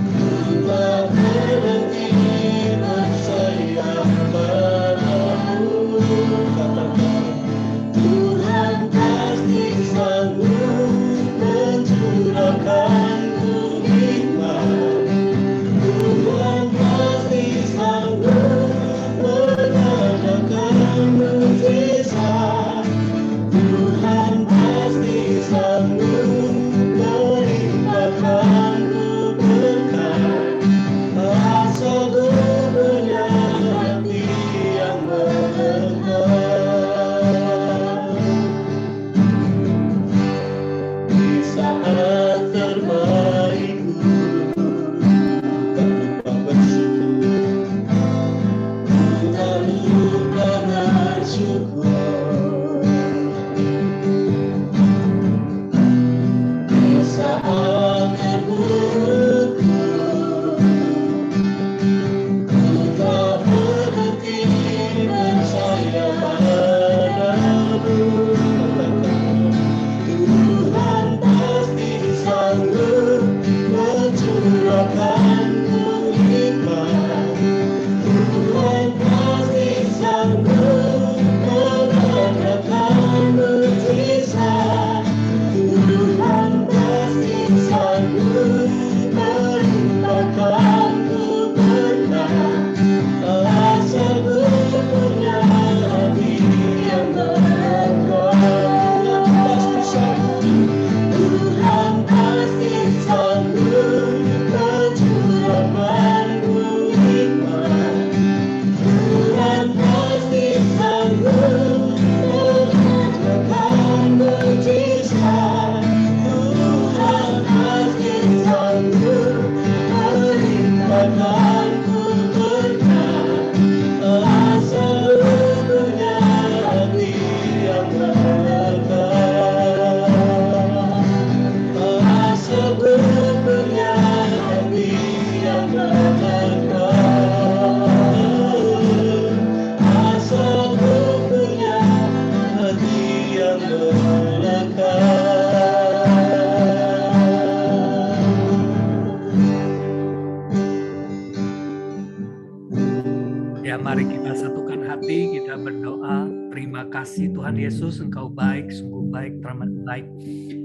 ku tak berhenti percaya padamu. Katakan, Tuhan pasti sanggup mencurahkanku hikmat. Tuhan pasti sanggup mengadakan mukjizat. Tuhan pasti sanggup melimpahkanku berkat. Asal ku punya hati yang mendengar. Di saat terbaikku, tak lupa bersyukur. Ku tak lupa bersyukur. Di saat terburukku, ku tak berhenti percaya padamu. Katakan, Tuhan pasti sanggup mencurahkanku hikmat. Tuhan pasti sanggup mengadakan satukan hati kita berdoa. Terima kasih Tuhan Yesus, Engkau baik, sungguh baik, teramat baik.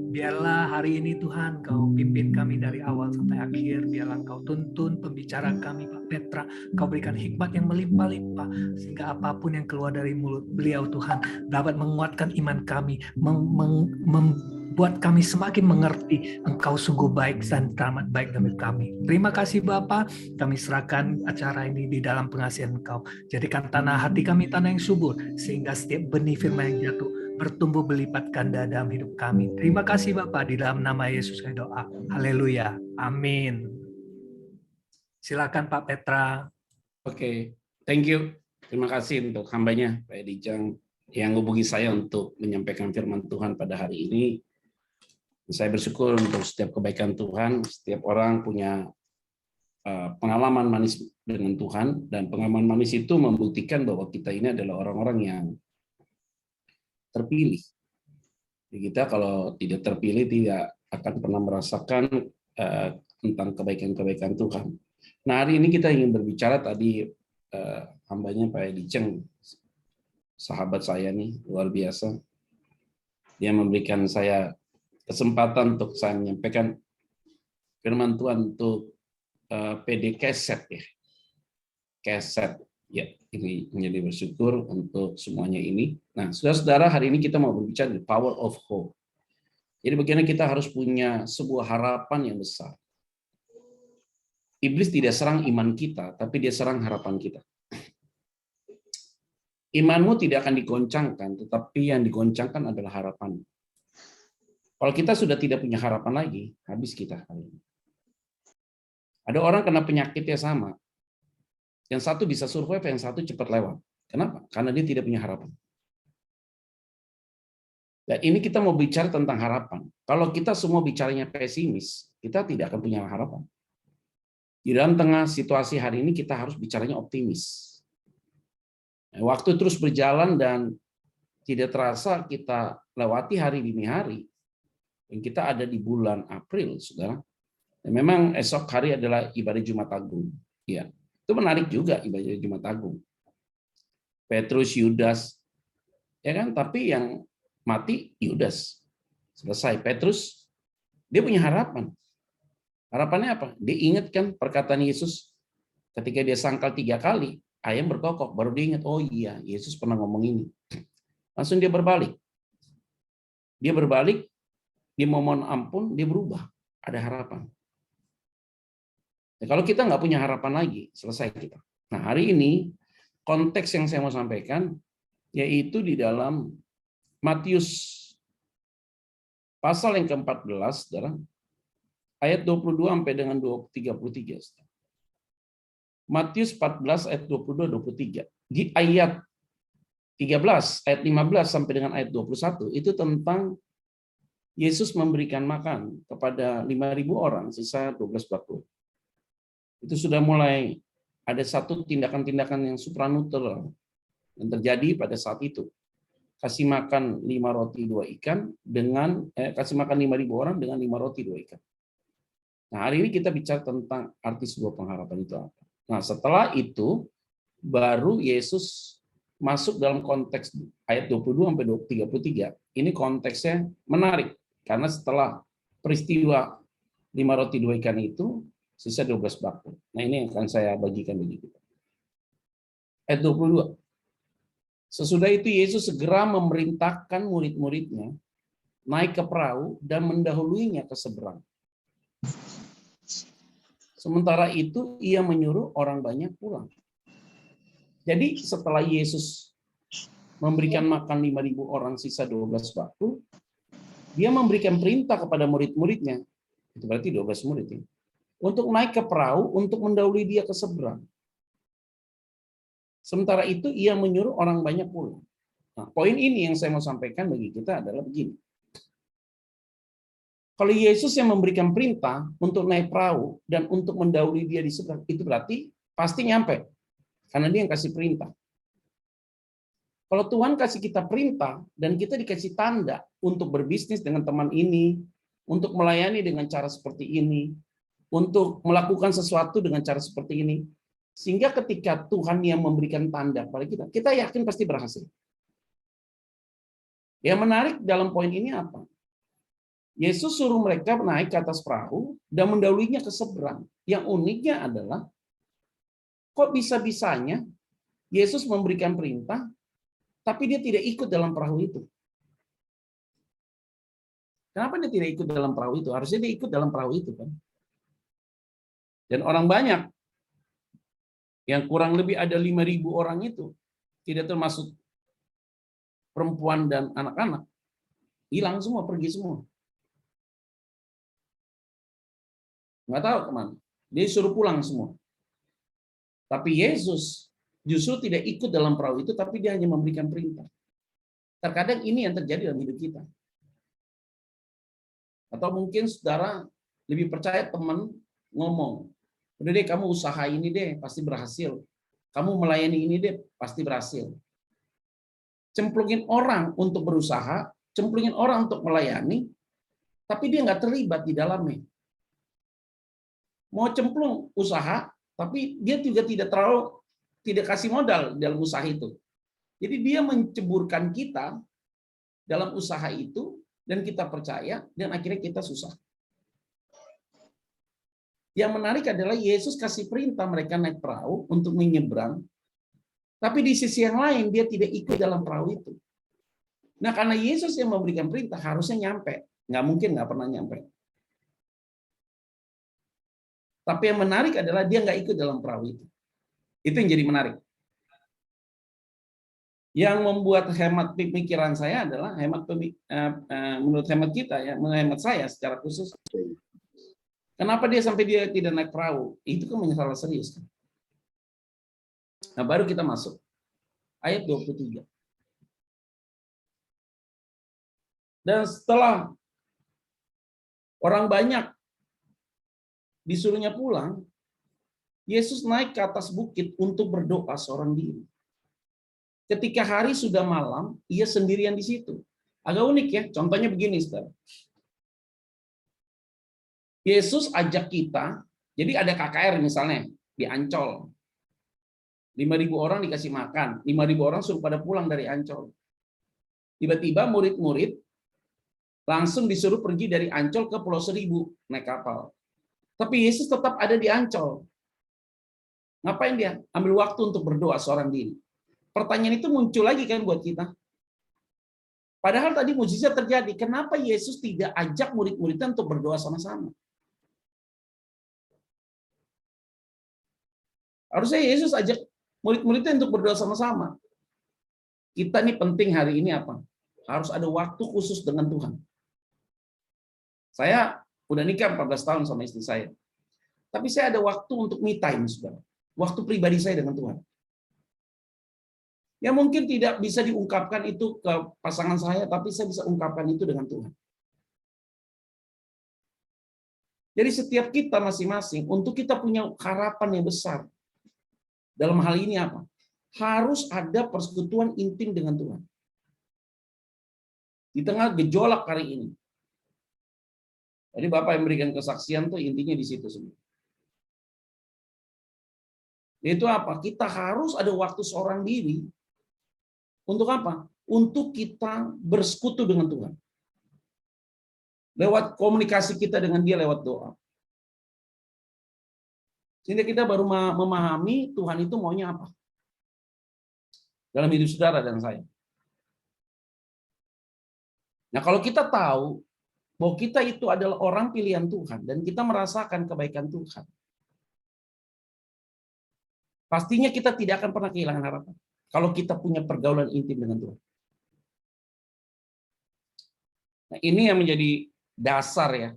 Biarlah hari ini Tuhan Kau pimpin kami dari awal sampai akhir. Biarlah Kau tuntun pembicara kami Pak Petra. Kau berikan hikmat yang melimpah-limpah. Sehingga apapun yang keluar dari mulut beliau Tuhan dapat menguatkan iman kami. Membuat kami semakin mengerti Engkau sungguh baik dan teramat baik demi kami. Terima kasih Bapa. Kami serahkan acara ini di dalam pengasihan Engkau. Jadikan tanah hati kami tanah yang subur. Sehingga setiap benih firman yang jatuh bertumbuh berlipat ganda dalam hidup kami. Terima kasih Bapa, di dalam nama Yesus kami doa. Haleluya. Amin. Silakan Pak Petra. Oke, thank you. Terima kasih untuk hambanya Pak Edi Jang yang hubungi saya untuk menyampaikan firman Tuhan pada hari ini. Saya bersyukur untuk setiap kebaikan Tuhan. Setiap orang punya pengalaman manis dengan Tuhan, dan pengalaman manis itu membuktikan bahwa kita ini adalah orang-orang yang terpilih. Kita kalau tidak terpilih tidak akan pernah merasakan tentang kebaikan-kebaikan Tuhan. Nah, hari ini kita ingin berbicara tadi hambanya Pak Edi Jeng, sahabat saya nih, luar biasa. Dia memberikan saya kesempatan untuk saya menyampaikan firman Tuhan untuk PD Keset ya. Keset. Ya, ini menjadi bersyukur untuk semuanya ini. Nah, saudara-saudara, hari ini kita mau berbicara the power of hope. Jadi bagaimana kita harus punya sebuah harapan yang besar. Iblis tidak serang iman kita, tapi dia serang harapan kita. Imanmu tidak akan digoncangkan, tetapi yang digoncangkan adalah harapan. Kalau kita sudah tidak punya harapan lagi, habis kita hari ini. Ada orang kena penyakitnya sama. Yang satu bisa survive, yang satu cepat lewat. Kenapa? Karena dia tidak punya harapan. Dan ini kita mau bicara tentang harapan. Kalau kita semua bicaranya pesimis, kita tidak akan punya harapan. Di dalam tengah situasi hari ini kita harus bicaranya optimis. Waktu terus berjalan dan tidak terasa kita lewati hari demi hari. Dan kita ada di bulan April, saudara. Dan memang esok hari adalah ibadah Jumat Agung. Ya. Itu menarik juga ibadah Jumat Agung. Petrus, Yudas, ya kan? Tapi yang mati Yudas. Selesai. Petrus, dia punya harapan. Harapannya apa? Dia ingatkan perkataan Yesus ketika dia sangkal 3 kali, ayam berkokok. Baru dia ingat, oh iya, Yesus pernah ngomong ini. Langsung dia berbalik. Dia berbalik, dia memohon ampun, dia berubah. Ada harapan. Kalau kita nggak punya harapan lagi, selesai kita. Nah, hari ini konteks yang saya mau sampaikan yaitu di dalam Matius pasal yang ke-14, saudara, ayat 22 sampai dengan 33. Saudara. Matius 14 ayat 22-23. Di ayat 13, ayat 15 sampai dengan ayat 21 itu tentang Yesus memberikan makan kepada 5.000 orang, sisa 12 bakul. Itu sudah mulai ada satu tindakan-tindakan yang supranatural yang terjadi pada saat itu. Kasih makan 5 roti 2 ikan dengan kasih makan 5.000 orang dengan 5 roti 2 ikan. Nah, hari ini kita bicara tentang arti sebuah pengharapan itu apa. Nah, setelah itu baru Yesus masuk dalam konteks ayat 22 sampai 33. Ini konteksnya menarik karena setelah peristiwa 5 roti 2 ikan itu sisa 12 bakul. Nah, ini yang akan saya bagikan bagi kita. Ayat 22. Sesudah itu Yesus segera memerintahkan murid-muridnya naik ke perahu dan mendahuluinya ke seberang. Sementara itu ia menyuruh orang banyak pulang. Jadi setelah Yesus memberikan makan 5.000 orang sisa 12 bakul, dia memberikan perintah kepada murid-muridnya. Itu berarti 12 murid ini. Untuk naik ke perahu untuk mendahului dia ke seberang. Sementara itu ia menyuruh orang banyak pulang. Nah, poin ini yang saya mau sampaikan bagi kita adalah begini. Kalau Yesus yang memberikan perintah untuk naik perahu dan untuk mendahului dia di seberang, itu berarti pasti nyampe. Karena dia yang kasih perintah. Kalau Tuhan kasih kita perintah dan kita dikasih tanda untuk berbisnis dengan teman ini, untuk melayani dengan cara seperti ini, untuk melakukan sesuatu dengan cara seperti ini, Sehingga ketika Tuhan yang memberikan tanda kepada kita, kita yakin pasti berhasil. Yang menarik dalam poin ini apa? Yesus suruh mereka naik ke atas perahu dan mendahulinya ke seberang. Yang uniknya adalah, kok bisa-bisanya Yesus memberikan perintah, tapi dia tidak ikut dalam perahu itu. Kenapa dia tidak ikut dalam perahu itu? Harusnya dia ikut dalam perahu itu, kan? Dan orang banyak, yang kurang lebih ada 5.000 orang itu, tidak termasuk perempuan dan anak-anak, hilang semua, pergi semua. Nggak tahu kemana. Dia suruh pulang semua. Tapi Yesus justru tidak ikut dalam perahu itu, tapi dia hanya memberikan perintah. Terkadang ini yang terjadi dalam hidup kita. Atau mungkin saudara lebih percaya teman ngomong, udah deh kamu usaha ini deh, pasti berhasil. Kamu melayani ini deh, pasti berhasil. Cemplungin orang untuk berusaha, cemplungin orang untuk melayani, tapi dia nggak terlibat di dalamnya. Mau cemplung usaha, tapi dia juga tidak kasih modal dalam usaha itu. Jadi dia menceburkan kita dalam usaha itu, dan kita percaya, dan akhirnya kita susah. Yang menarik adalah Yesus kasih perintah mereka naik perahu untuk menyeberang, tapi di sisi yang lain dia tidak ikut dalam perahu itu. Nah, karena Yesus yang memberikan perintah, harusnya nyampe. Nggak mungkin nggak pernah nyampe. Tapi yang menarik adalah dia nggak ikut dalam perahu itu. Itu yang jadi menarik. Yang membuat hemat pemikiran saya adalah menurut hemat kita ya, menurut hemat saya secara khusus. Kenapa dia sampai dia tidak naik perahu? Itu kan masalah serius. Nah, baru kita masuk ayat 23. Dan setelah orang banyak disuruhnya pulang, Yesus naik ke atas bukit untuk berdoa seorang diri. Ketika hari sudah malam, ia sendirian di situ. Agak unik ya, contohnya begini, saudara. Yesus ajak kita, jadi ada KKR misalnya, di Ancol. 5.000 orang dikasih makan, 5.000 orang suruh pada pulang dari Ancol. Tiba-tiba murid-murid langsung disuruh pergi dari Ancol ke Pulau Seribu, naik kapal. Tapi Yesus tetap ada di Ancol. Ngapain dia? Ambil waktu untuk berdoa seorang diri. Pertanyaan itu muncul lagi kan buat kita. Padahal tadi mukjizat terjadi. Kenapa Yesus tidak ajak murid-muridnya untuk berdoa sama-sama? Harusnya Yesus ajak murid-muridnya untuk berdoa sama-sama. Kita nih penting hari ini apa? Harus ada waktu khusus dengan Tuhan. Saya udah nikah 14 tahun sama istri saya. Tapi saya ada waktu untuk me time, saudara. Waktu pribadi saya dengan Tuhan. Ya mungkin tidak bisa diungkapkan itu ke pasangan saya, tapi saya bisa ungkapkan itu dengan Tuhan. Jadi setiap kita masing-masing, untuk kita punya harapan yang besar. Dalam hal ini apa? Harus ada persekutuan intim dengan Tuhan. Di tengah gejolak hari ini. Jadi Bapak yang memberikan kesaksian tuh intinya di situ semua. Itu apa? Kita harus ada waktu seorang diri. Untuk apa? Untuk kita bersekutu dengan Tuhan. Lewat komunikasi kita dengan Dia lewat doa. Sehingga kita baru memahami Tuhan itu maunya apa. Dalam hidup saudara dan saya. Nah, kalau kita tahu bahwa kita itu adalah orang pilihan Tuhan dan kita merasakan kebaikan Tuhan, pastinya kita tidak akan pernah kehilangan harapan. Kalau kita punya pergaulan intim dengan Tuhan. Nah, ini yang menjadi dasar ya.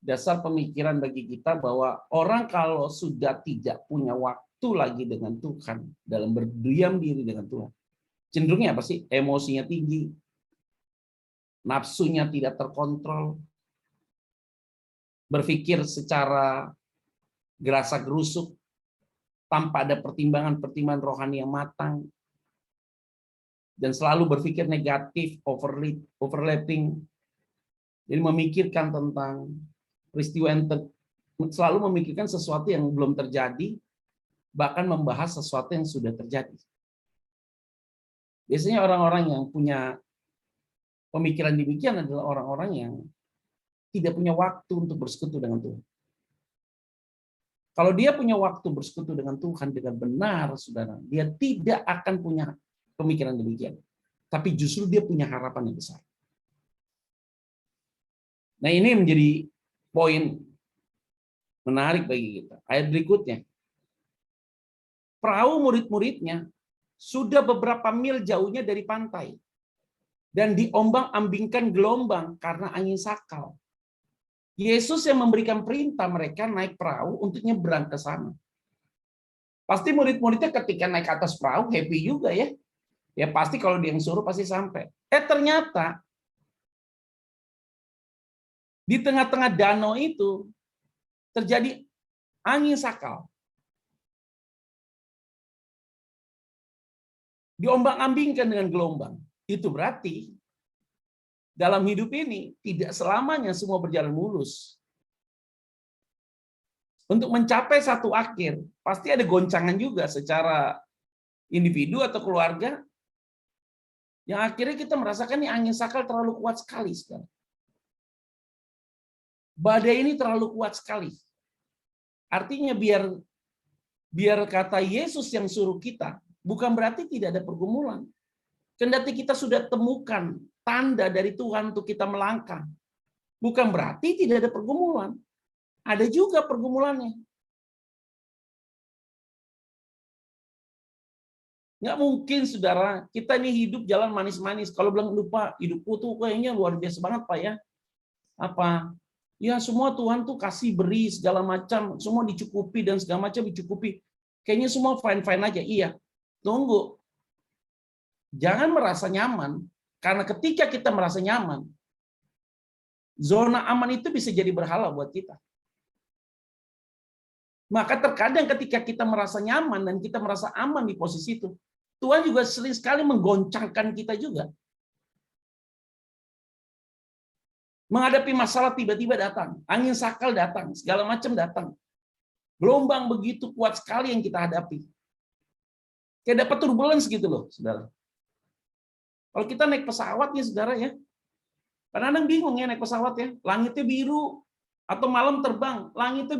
Dasar pemikiran bagi kita bahwa orang kalau sudah tidak punya waktu lagi dengan Tuhan, dalam berdiam diri dengan Tuhan, cenderungnya apa sih? Emosinya tinggi, nafsunya tidak terkontrol, berpikir secara gerasa-gerusuk, tanpa ada pertimbangan-pertimbangan rohani yang matang, dan selalu berpikir negatif, overlapping, jadi memikirkan tentang peristiwa yang selalu memikirkan sesuatu yang belum terjadi, bahkan membahas sesuatu yang sudah terjadi. Biasanya orang-orang yang punya pemikiran demikian adalah orang-orang yang tidak punya waktu untuk bersekutu dengan Tuhan. Kalau dia punya waktu bersekutu dengan Tuhan dengan benar, saudara, dia tidak akan punya pemikiran demikian. Tapi justru dia punya harapan yang besar. Nah, ini menjadi poin menarik bagi kita. Ayat berikutnya. Perahu murid-muridnya sudah beberapa mil jauhnya dari pantai. Dan diombang-ambingkan gelombang karena angin sakal. Yesus yang memberikan perintah mereka naik perahu untuk nyebrang ke sana. Pasti murid-muridnya ketika naik ke atas perahu happy juga ya. Ya pasti kalau dia yang suruh pasti sampai. Ternyata di tengah-tengah danau itu terjadi angin sakal. Diombang-ambingkan dengan gelombang. Itu berarti dalam hidup ini tidak selamanya semua berjalan mulus. Untuk mencapai satu akhir, pasti ada goncangan juga secara individu atau keluarga. Yang akhirnya kita merasakan ini angin sakal terlalu kuat sekali sekarang. Badai ini terlalu kuat sekali. Artinya biar kata Yesus yang suruh kita, bukan berarti tidak ada pergumulan. Kendati kita sudah temukan tanda dari Tuhan untuk kita melangkah, bukan berarti tidak ada pergumulan. Ada juga pergumulannya. Nggak mungkin, saudara, kita ini hidup jalan manis-manis. Kalau bilang, lupa, hidupku tuh kayaknya luar biasa banget, Pak ya. Apa? Ya semua Tuhan tuh kasih beri segala macam, semua dicukupi dan segala macam dicukupi. Kayaknya semua fine-fine aja. Iya, tunggu. Jangan merasa nyaman, karena ketika kita merasa nyaman, zona aman itu bisa jadi berhala buat kita. Maka terkadang ketika kita merasa nyaman dan kita merasa aman di posisi itu, Tuhan juga sering sekali menggoncangkan kita juga. Menghadapi masalah tiba-tiba datang, angin sakal datang, segala macam datang. Gelombang begitu kuat sekali yang kita hadapi. Kayak dapat turbulence gitu loh, saudara. Kalau kita naik pesawat ya, saudara ya. Kadang-kadang bingung ya naik pesawat ya. Langitnya biru atau malam terbang, langitnya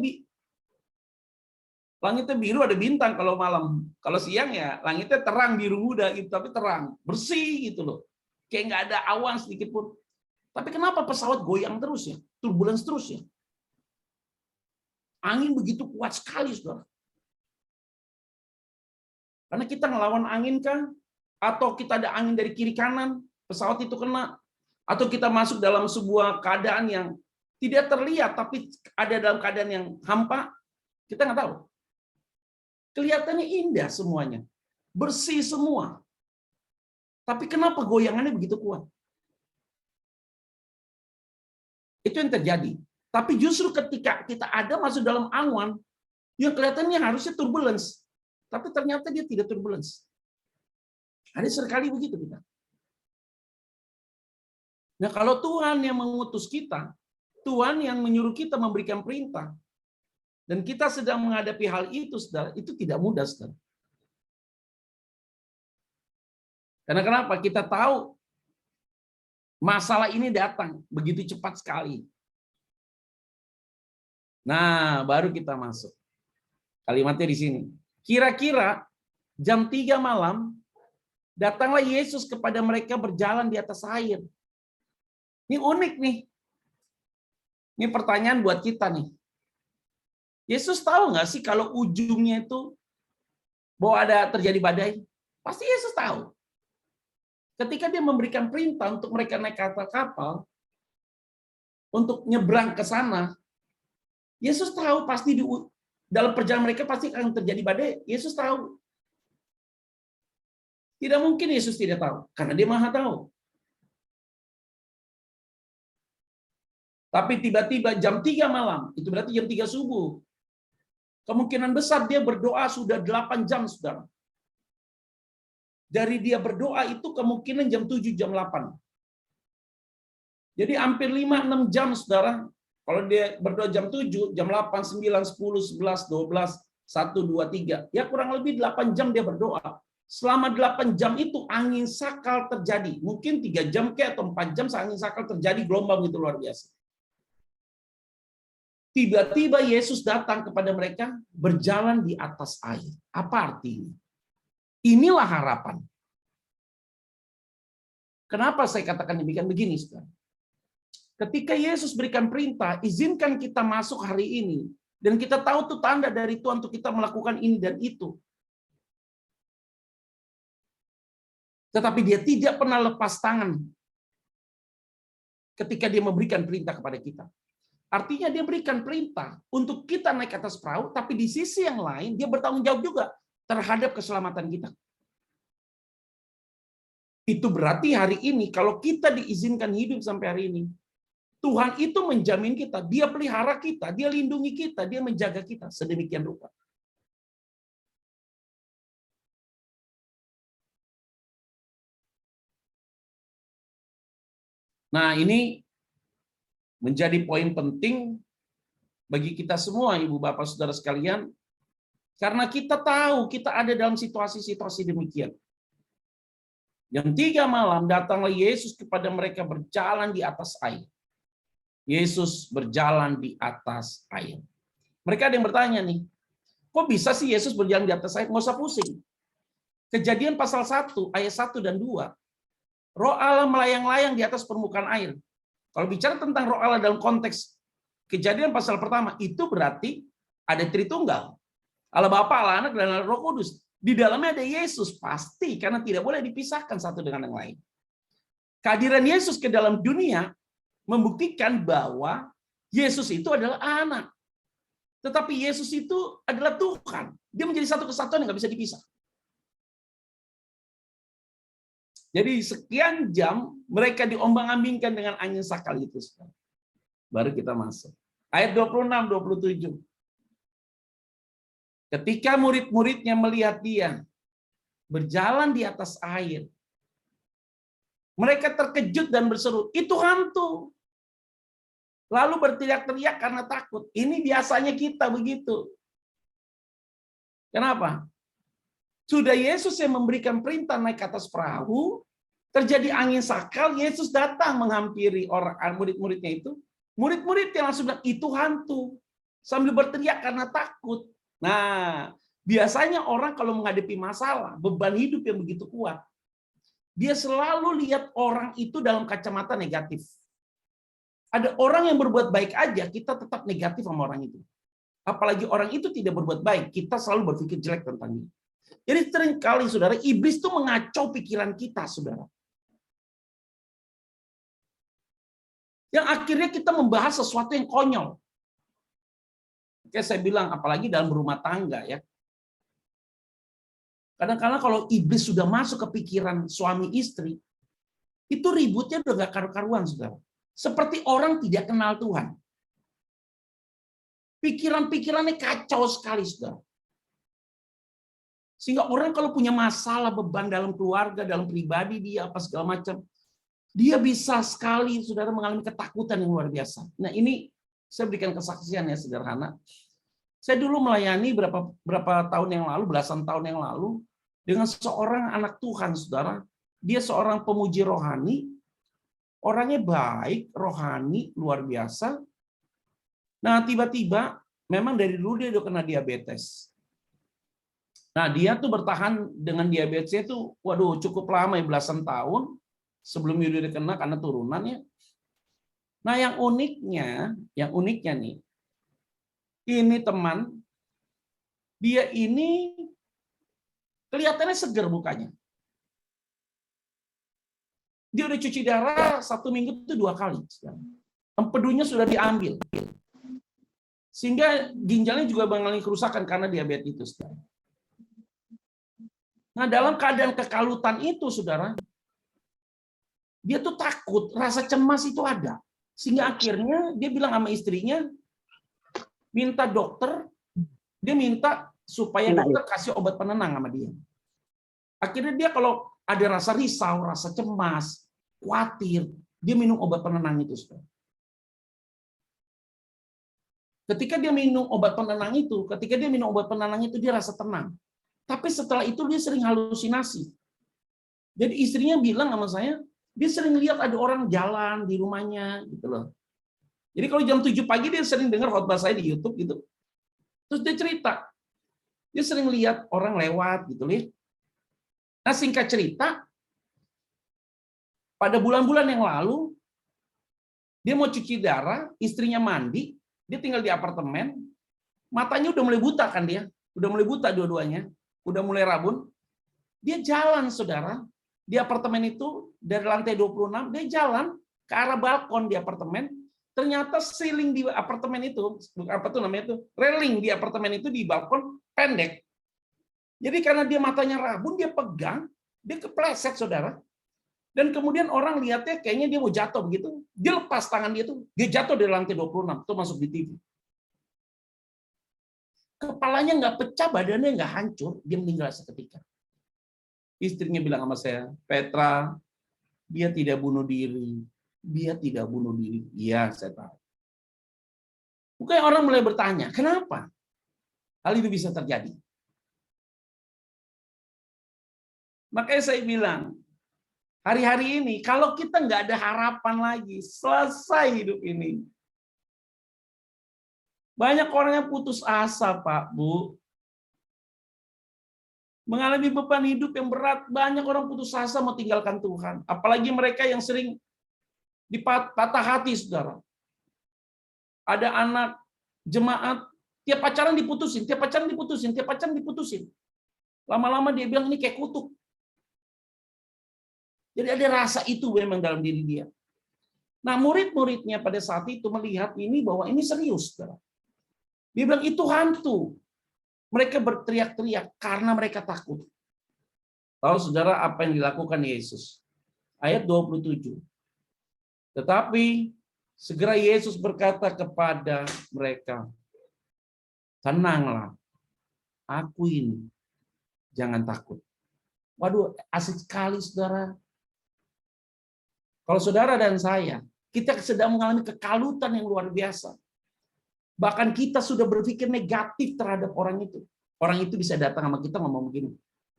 biru ada bintang kalau malam. Kalau siang ya langitnya terang biru muda gitu, tapi terang, bersih gitu loh. Kayak nggak ada awan sedikit pun. Tapi kenapa pesawat goyang terus ya? Turbulence terus ya? Angin begitu kuat sekali, saudara. Karena kita ngelawan angin kan? Atau kita ada angin dari kiri kanan, pesawat itu kena. Atau kita masuk dalam sebuah keadaan yang tidak terlihat, tapi ada dalam keadaan yang hampa, kita nggak tahu. Kelihatannya indah semuanya. Bersih semua. Tapi kenapa goyangannya begitu kuat? Itu yang terjadi. Tapi justru ketika kita ada masuk dalam awan, yang kelihatannya harusnya turbulence. Tapi ternyata dia tidak turbulence. Ada sekali begitu kita. Nah, kalau Tuhan yang mengutus kita, Tuhan yang menyuruh kita memberikan perintah, dan kita sedang menghadapi hal itu, saudara, itu tidak mudah, saudara. Karena kenapa? Kita tahu masalah ini datang begitu cepat sekali. Nah, baru kita masuk. Kalimatnya di sini. Kira-kira jam 3 malam, datanglah Yesus kepada mereka berjalan di atas air. Ini unik nih. Ini pertanyaan buat kita nih. Yesus tahu nggak sih kalau ujungnya itu bahwa ada terjadi badai? Pasti Yesus tahu. Ketika dia memberikan perintah untuk mereka naik kapal untuk nyebrang ke sana, Yesus tahu pasti dalam perjalanan mereka pasti akan terjadi badai. Yesus tahu. Tidak mungkin Yesus tidak tahu, karena dia maha tahu. Tapi tiba-tiba jam 3 malam, itu berarti jam 3 subuh. Kemungkinan besar dia berdoa sudah 8 jam, saudara. Dari dia berdoa itu kemungkinan jam 7, jam 8. Jadi hampir 5-6 jam, saudara. Kalau dia berdoa jam 7, jam 8, 9, 10, 11, 12, 1, 2, 3. Ya kurang lebih 8 jam dia berdoa. Selama 8 jam itu angin sakal terjadi. Mungkin 3 jam atau 4 jam angin sakal terjadi, gelombang itu luar biasa. Tiba-tiba Yesus datang kepada mereka berjalan di atas air. Apa artinya? Inilah harapan. Kenapa saya katakan demikian begini, saudara? Ketika Yesus berikan perintah, izinkan kita masuk hari ini, dan kita tahu tuh tanda dari Tuhan untuk kita melakukan ini dan itu. Tetapi dia tidak pernah lepas tangan ketika dia memberikan perintah kepada kita. Artinya dia berikan perintah untuk kita naik ke atas perahu, tapi di sisi yang lain dia bertanggung jawab juga terhadap keselamatan kita. Itu berarti hari ini kalau kita diizinkan hidup sampai hari ini, Tuhan itu menjamin kita, dia pelihara kita, dia lindungi kita, dia menjaga kita sedemikian rupa. Nah, ini menjadi poin penting bagi kita semua, Ibu Bapak Saudara sekalian, karena kita tahu kita ada dalam situasi-situasi demikian. Yang 3 malam datanglah Yesus kepada mereka berjalan di atas air. Yesus berjalan di atas air. Mereka ada yang bertanya nih, kok bisa sih Yesus berjalan di atas air? Nggak usah pusing. Kejadian pasal 1, ayat 1 dan 2. Roh Allah melayang-layang di atas permukaan air. Kalau bicara tentang roh Allah dalam konteks Kejadian pasal pertama, itu berarti ada Tritunggal. Allah Bapa, Allah Anak, dan Allah Roh Kudus. Di dalamnya ada Yesus, pasti, karena tidak boleh dipisahkan satu dengan yang lain. Kehadiran Yesus ke dalam dunia membuktikan bahwa Yesus itu adalah anak. Tetapi Yesus itu adalah Tuhan. Dia menjadi satu kesatuan yang nggak bisa dipisah. Jadi sekian jam mereka diombang-ambingkan dengan angin sakal itu. Baru kita masuk. Ayat 26-27. Ketika murid-muridnya melihat dia berjalan di atas air, mereka terkejut dan berseru, itu hantu. Lalu berteriak-teriak karena takut. Ini biasanya kita begitu. Kenapa? Sudah Yesus yang memberikan perintah naik ke atas perahu, terjadi angin sakal, Yesus datang menghampiri orang murid-muridnya itu. Murid-murid yang langsung bilang, itu hantu. Sambil berteriak karena takut. Nah, biasanya orang kalau menghadapi masalah, beban hidup yang begitu kuat, dia selalu lihat orang itu dalam kacamata negatif. Ada orang yang berbuat baik aja, kita tetap negatif sama orang itu. Apalagi orang itu tidak berbuat baik, kita selalu berpikir jelek tentang dia. Jadi seringkali, saudara, iblis itu mengacau pikiran kita, saudara. Yang akhirnya kita membahas sesuatu yang konyol. Oke, saya bilang, apalagi dalam berumah tangga, ya. Kadang-kadang kalau iblis sudah masuk ke pikiran suami istri, itu ributnya udah gak karu-karuan, saudara. Seperti orang tidak kenal Tuhan. Pikiran-pikirannya kacau sekali, saudara. Sehingga orang kalau punya masalah, beban dalam keluarga, dalam pribadi dia, apa segala macam, dia bisa sekali, saudara, mengalami ketakutan yang luar biasa. Nah, ini saya berikan kesaksian ya sederhana. Saya dulu melayani berapa tahun yang lalu, belasan tahun yang lalu, dengan seorang anak Tuhan, saudara. Dia seorang pemuji rohani, orangnya baik, rohani, luar biasa. Nah, tiba-tiba, memang dari dulu dia udah kena diabetes. Nah, dia tuh bertahan dengan diabetesnya itu, waduh, cukup lama ya, belasan tahun, sebelum dia kena karena turunannya. Nah, yang uniknya nih, ini teman, dia ini kelihatannya segar mukanya. Dia udah cuci darah 1 minggu itu 2 kali. Empedunya sudah diambil. Sehingga ginjalnya juga mengalami kerusakan karena diabetes itu. Nah, dalam keadaan kekalutan itu, saudara, dia tuh takut, rasa cemas itu ada. Sehingga akhirnya dia bilang sama istrinya, minta dokter, dia minta supaya dokter kasih obat penenang sama dia. Akhirnya dia kalau ada rasa risau, rasa cemas, khawatir, dia minum obat penenang itu. Ketika dia minum obat penenang itu, dia rasa tenang. Tapi setelah itu dia sering halusinasi. Jadi istrinya bilang sama saya, dia sering lihat ada orang jalan di rumahnya gitu loh. Jadi kalau jam 7 pagi dia sering dengar khotbah saya di YouTube gitu. Terus dia cerita, dia sering lihat orang lewat gitu loh. Nah, singkat cerita, pada bulan-bulan yang lalu dia mau cuci darah, istrinya mandi, dia tinggal di apartemen, matanya udah mulai buta kan dia, udah mulai buta dua-duanya, udah mulai rabun. Dia jalan, saudara, di apartemen itu dari lantai 26, dia jalan ke arah balkon di apartemen. Ternyata ceiling di apartemen itu, apa tuh namanya itu, railing di apartemen itu di balkon pendek. Jadi karena dia matanya rabun, dia pegang, dia kepleset, saudara. Dan kemudian orang lihatnya kayaknya dia mau jatuh begitu, dia lepas tangan dia tuh, dia jatuh dari lantai 26, itu masuk di TV. Kepalanya nggak pecah, badannya nggak hancur, dia meninggal seketika. Istrinya bilang sama saya, Petra, dia tidak bunuh diri. Dia tidak bunuh diri. Iya, saya tahu. Mungkin orang mulai bertanya, kenapa hal itu bisa terjadi? Makanya saya bilang, hari-hari ini, kalau kita nggak ada harapan lagi, selesai hidup ini. Banyak orang yang putus asa, Pak, Bu. Mengalami beban hidup yang berat, banyak orang putus asa mau tinggalkan Tuhan. Apalagi mereka yang sering dipatah hati, saudara. Ada anak jemaat, tiap pacaran diputusin, tiap pacaran diputusin, tiap pacaran diputusin. Lama-lama dia bilang ini kayak kutuk. Jadi ada rasa itu memang dalam diri dia. Nah, murid-muridnya pada saat itu melihat ini bahwa ini serius, saudara. Dia bilang itu hantu. Mereka berteriak-teriak karena mereka takut. Tahu saudara apa yang dilakukan Yesus? Ayat 27. Tetapi segera Yesus berkata kepada mereka, tenanglah, aku ini, jangan takut. Waduh, asik sekali saudara. Kalau saudara dan saya, kita sedang mengalami kekalutan yang luar biasa. Bahkan kita sudah berpikir negatif terhadap orang itu. Orang itu bisa datang sama kita ngomong begini,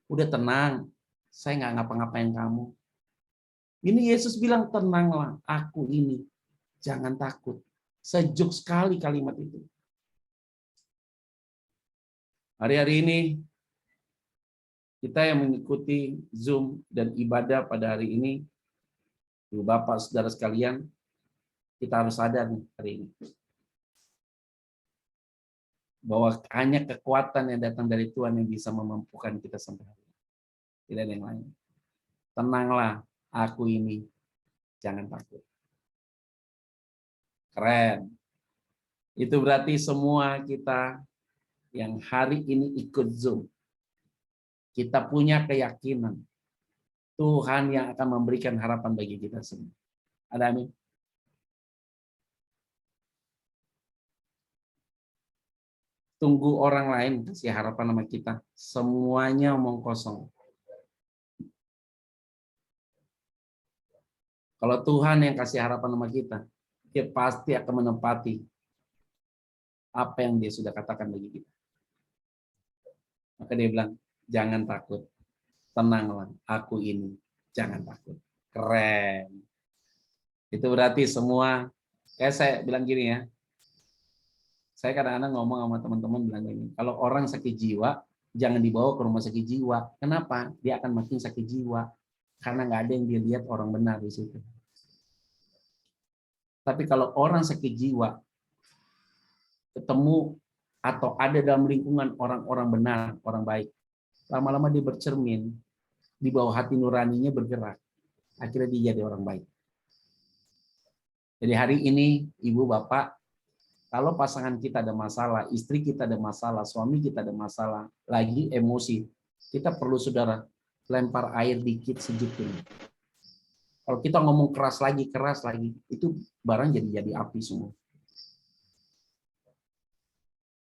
udah tenang, saya nggak ngapa-ngapain kamu. Ini Yesus bilang, tenanglah, aku ini, jangan takut. Sejuk sekali kalimat itu. Hari-hari ini, kita yang mengikuti Zoom dan ibadah pada hari ini, Bapak, saudara sekalian, kita harus sadar nih hari ini. Bahwa hanya kekuatan yang datang dari Tuhan yang bisa memampukan kita sampai hari ini. Tidak ada yang lain. Tenanglah, aku ini, jangan takut. Keren. Itu berarti semua kita yang hari ini ikut Zoom, kita punya keyakinan Tuhan yang akan memberikan harapan bagi kita semua. Ada amin? Tunggu orang lain kasih harapan sama kita. Semuanya omong kosong. Kalau Tuhan yang kasih harapan sama kita, dia pasti akan menepati apa yang dia sudah katakan bagi kita. Maka dia bilang, jangan takut. Tenanglah, aku ini. Jangan takut. Keren. Itu berarti semua, kayak saya bilang gini ya, saya kadang-kadang ngomong sama teman-teman bilang gini, kalau orang sakit jiwa, jangan dibawa ke rumah sakit jiwa. Kenapa? Dia akan makin sakit jiwa. Karena nggak ada yang dia lihat orang benar di situ. Tapi kalau orang sakit jiwa, ketemu atau ada dalam lingkungan orang-orang benar, orang baik, lama-lama dia bercermin, di bawah hati nuraninya bergerak. Akhirnya dia jadi orang baik. Jadi hari ini, Ibu, Bapak, kalau pasangan kita ada masalah, istri kita ada masalah, suami kita ada masalah, lagi emosi, kita perlu saudara lempar air dikit sejuk ini. Kalau kita ngomong keras lagi, itu barang jadi api semua.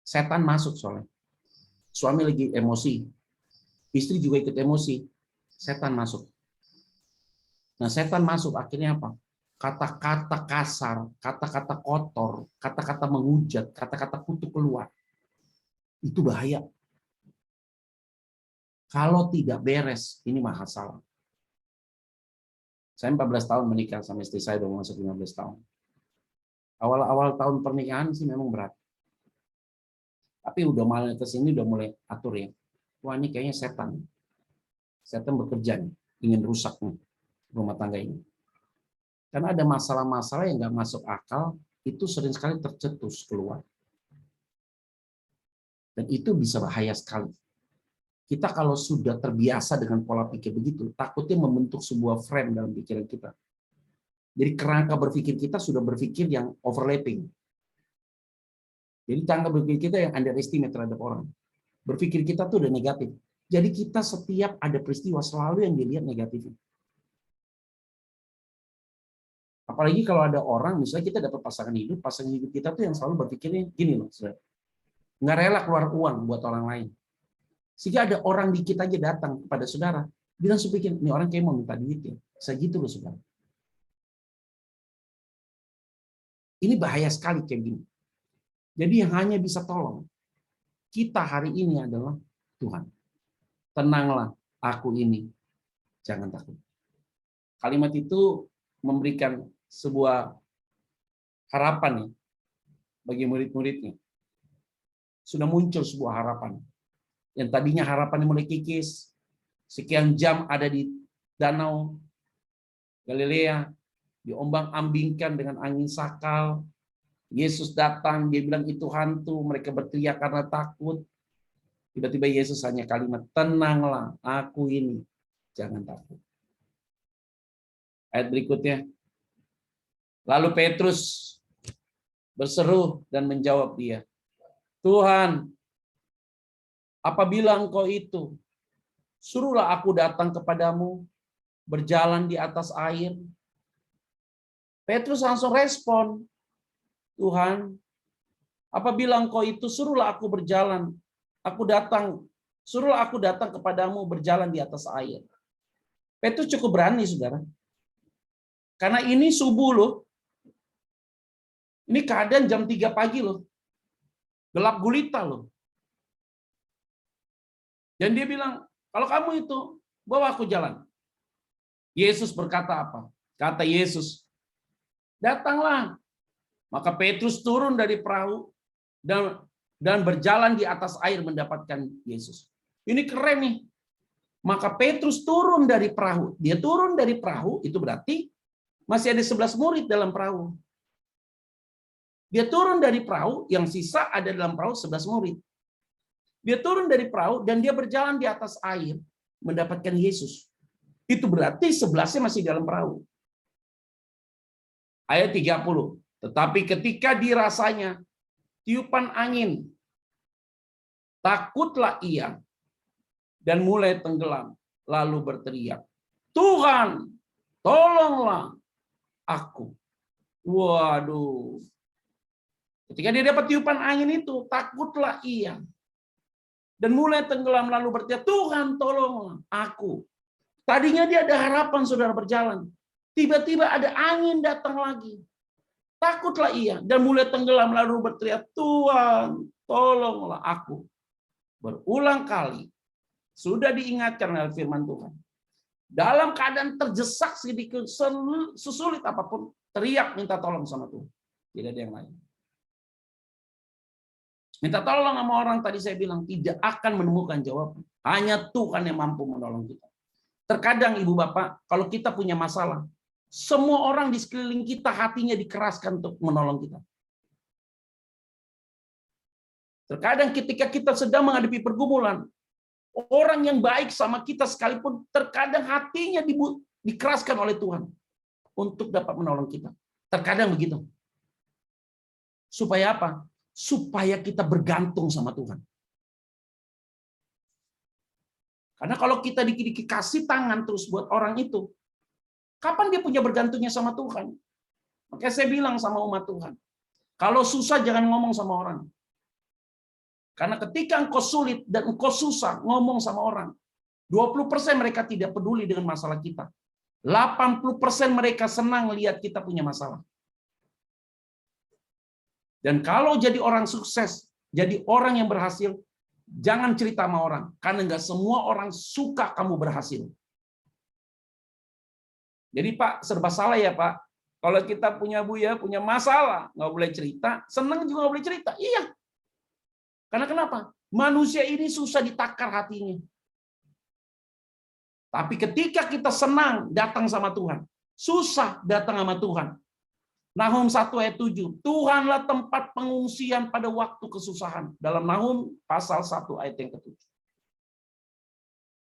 Setan masuk soalnya. Suami lagi emosi, istri juga ikut emosi, setan masuk. Nah, setan masuk akhirnya apa? kata-kata kasar, kata-kata kotor, kata-kata menghujat, kata-kata kutuk keluar. Itu bahaya. Kalau tidak beres, ini masalah. Saya 14 tahun menikah sama istri saya, udah masuk 15 tahun. Awal-awal tahun pernikahan sih memang berat. Tapi udah mulai kesini udah mulai atur ya. Wah, ini kayaknya setan. Setan bekerja nih, ingin rusak nih rumah tangga ini. Karena ada masalah-masalah yang nggak masuk akal, itu sering sekali tercetus keluar. Dan itu bisa bahaya sekali. Kita kalau sudah terbiasa dengan pola pikir begitu, takutnya membentuk sebuah frame dalam pikiran kita. Jadi kerangka berpikir kita sudah berpikir yang overlapping. Jadi kerangka berpikir kita yang underestimate terhadap orang. Berpikir kita tuh udah negatif. Jadi kita setiap ada peristiwa selalu yang dilihat negatifnya. Apalagi kalau ada orang, misalnya kita dapat pasangan hidup kita tuh yang selalu berpikirnya gini loh, saudara. Nggak rela keluar uang buat orang lain. Sehingga ada orang dikit aja datang kepada saudara, dia langsung pikir, ini orang kayak mau minta duit ya. Segitu loh saudara. Ini bahaya sekali kayak gini. Jadi yang hanya bisa tolong kita hari ini adalah Tuhan. Tenanglah, aku ini, jangan takut. Kalimat itu memberikan sebuah harapan ya, bagi murid-muridnya. Sudah muncul sebuah harapan. Yang tadinya harapannya mulai kikis, sekian jam ada di danau Galilea, diombang-ambingkan dengan angin sakal. Yesus datang, dia bilang itu hantu, mereka berteriak karena takut. Tiba-tiba Yesus hanya kalimat, tenanglah, aku ini, jangan takut. Ayat berikutnya. Lalu Petrus berseru dan menjawab dia, Tuhan, apabila engkau itu, suruhlah aku datang kepadamu, berjalan di atas air. Petrus langsung respon, Tuhan, apabila engkau itu, suruhlah aku berjalan, suruhlah aku datang kepadamu, berjalan di atas air. Petrus cukup berani, saudara. Karena ini subuh loh. Ini keadaan jam 3 pagi loh. Gelap gulita loh. Dan dia bilang, kalau kamu itu, bawa aku jalan. Yesus berkata apa? Kata Yesus, datanglah. Maka Petrus turun dari perahu dan berjalan di atas air mendapatkan Yesus. Ini keren nih. Maka Petrus turun dari perahu. Dia turun dari perahu, itu berarti masih ada 11 murid dalam perahu. Dia turun dari perahu, yang sisa ada dalam perahu 11 murid. Dia turun dari perahu dan dia berjalan di atas air mendapatkan Yesus. Itu berarti 11-nya masih dalam perahu. Ayat 30. Tetapi ketika dirasanya tiupan angin, takutlah ia dan mulai tenggelam, lalu berteriak, Tuhan, tolonglah aku. Waduh. Ketika dia dapat tiupan angin itu, takutlah ia. Dan mulai tenggelam lalu berteriak, Tuhan tolonglah aku. Tadinya dia ada harapan saudara berjalan. Tiba-tiba ada angin datang lagi. Takutlah ia. Dan mulai tenggelam lalu berteriak, Tuhan tolonglah aku. Berulang kali sudah diingatkan oleh firman Tuhan. Dalam keadaan terjesak sedikit, sesulit apapun, teriak minta tolong sama Tuhan. Tidak ada yang lain. Minta tolong sama orang, tadi saya bilang, tidak akan menemukan jawaban. Hanya Tuhan yang mampu menolong kita. Terkadang Ibu Bapak, kalau kita punya masalah, semua orang di sekeliling kita hatinya dikeraskan untuk menolong kita. Terkadang ketika kita sedang menghadapi pergumulan, orang yang baik sama kita sekalipun, terkadang hatinya dikeraskan oleh Tuhan untuk dapat menolong kita. Terkadang begitu. Supaya apa? Supaya kita bergantung sama Tuhan. Karena kalau kita dikasih tangan terus buat orang itu, kapan dia punya bergantungnya sama Tuhan? Makanya saya bilang sama umat Tuhan, kalau susah jangan ngomong sama orang. Karena ketika engkau sulit dan engkau susah ngomong sama orang, 20% mereka tidak peduli dengan masalah kita. 80% mereka senang lihat kita punya masalah. Dan kalau jadi orang sukses, jadi orang yang berhasil, jangan cerita sama orang, karena nggak semua orang suka kamu berhasil. Jadi Pak, serba salah ya Pak. Kalau kita punya punya masalah, nggak boleh cerita, senang juga nggak boleh cerita. Iya. Karena kenapa? Manusia ini susah ditakar hatinya. Tapi ketika kita senang datang sama Tuhan, susah datang sama Tuhan. Nahum 1 ayat 7, Tuhanlah tempat pengungsian pada waktu kesusahan. Dalam Nahum pasal 1 ayat yang ke-7.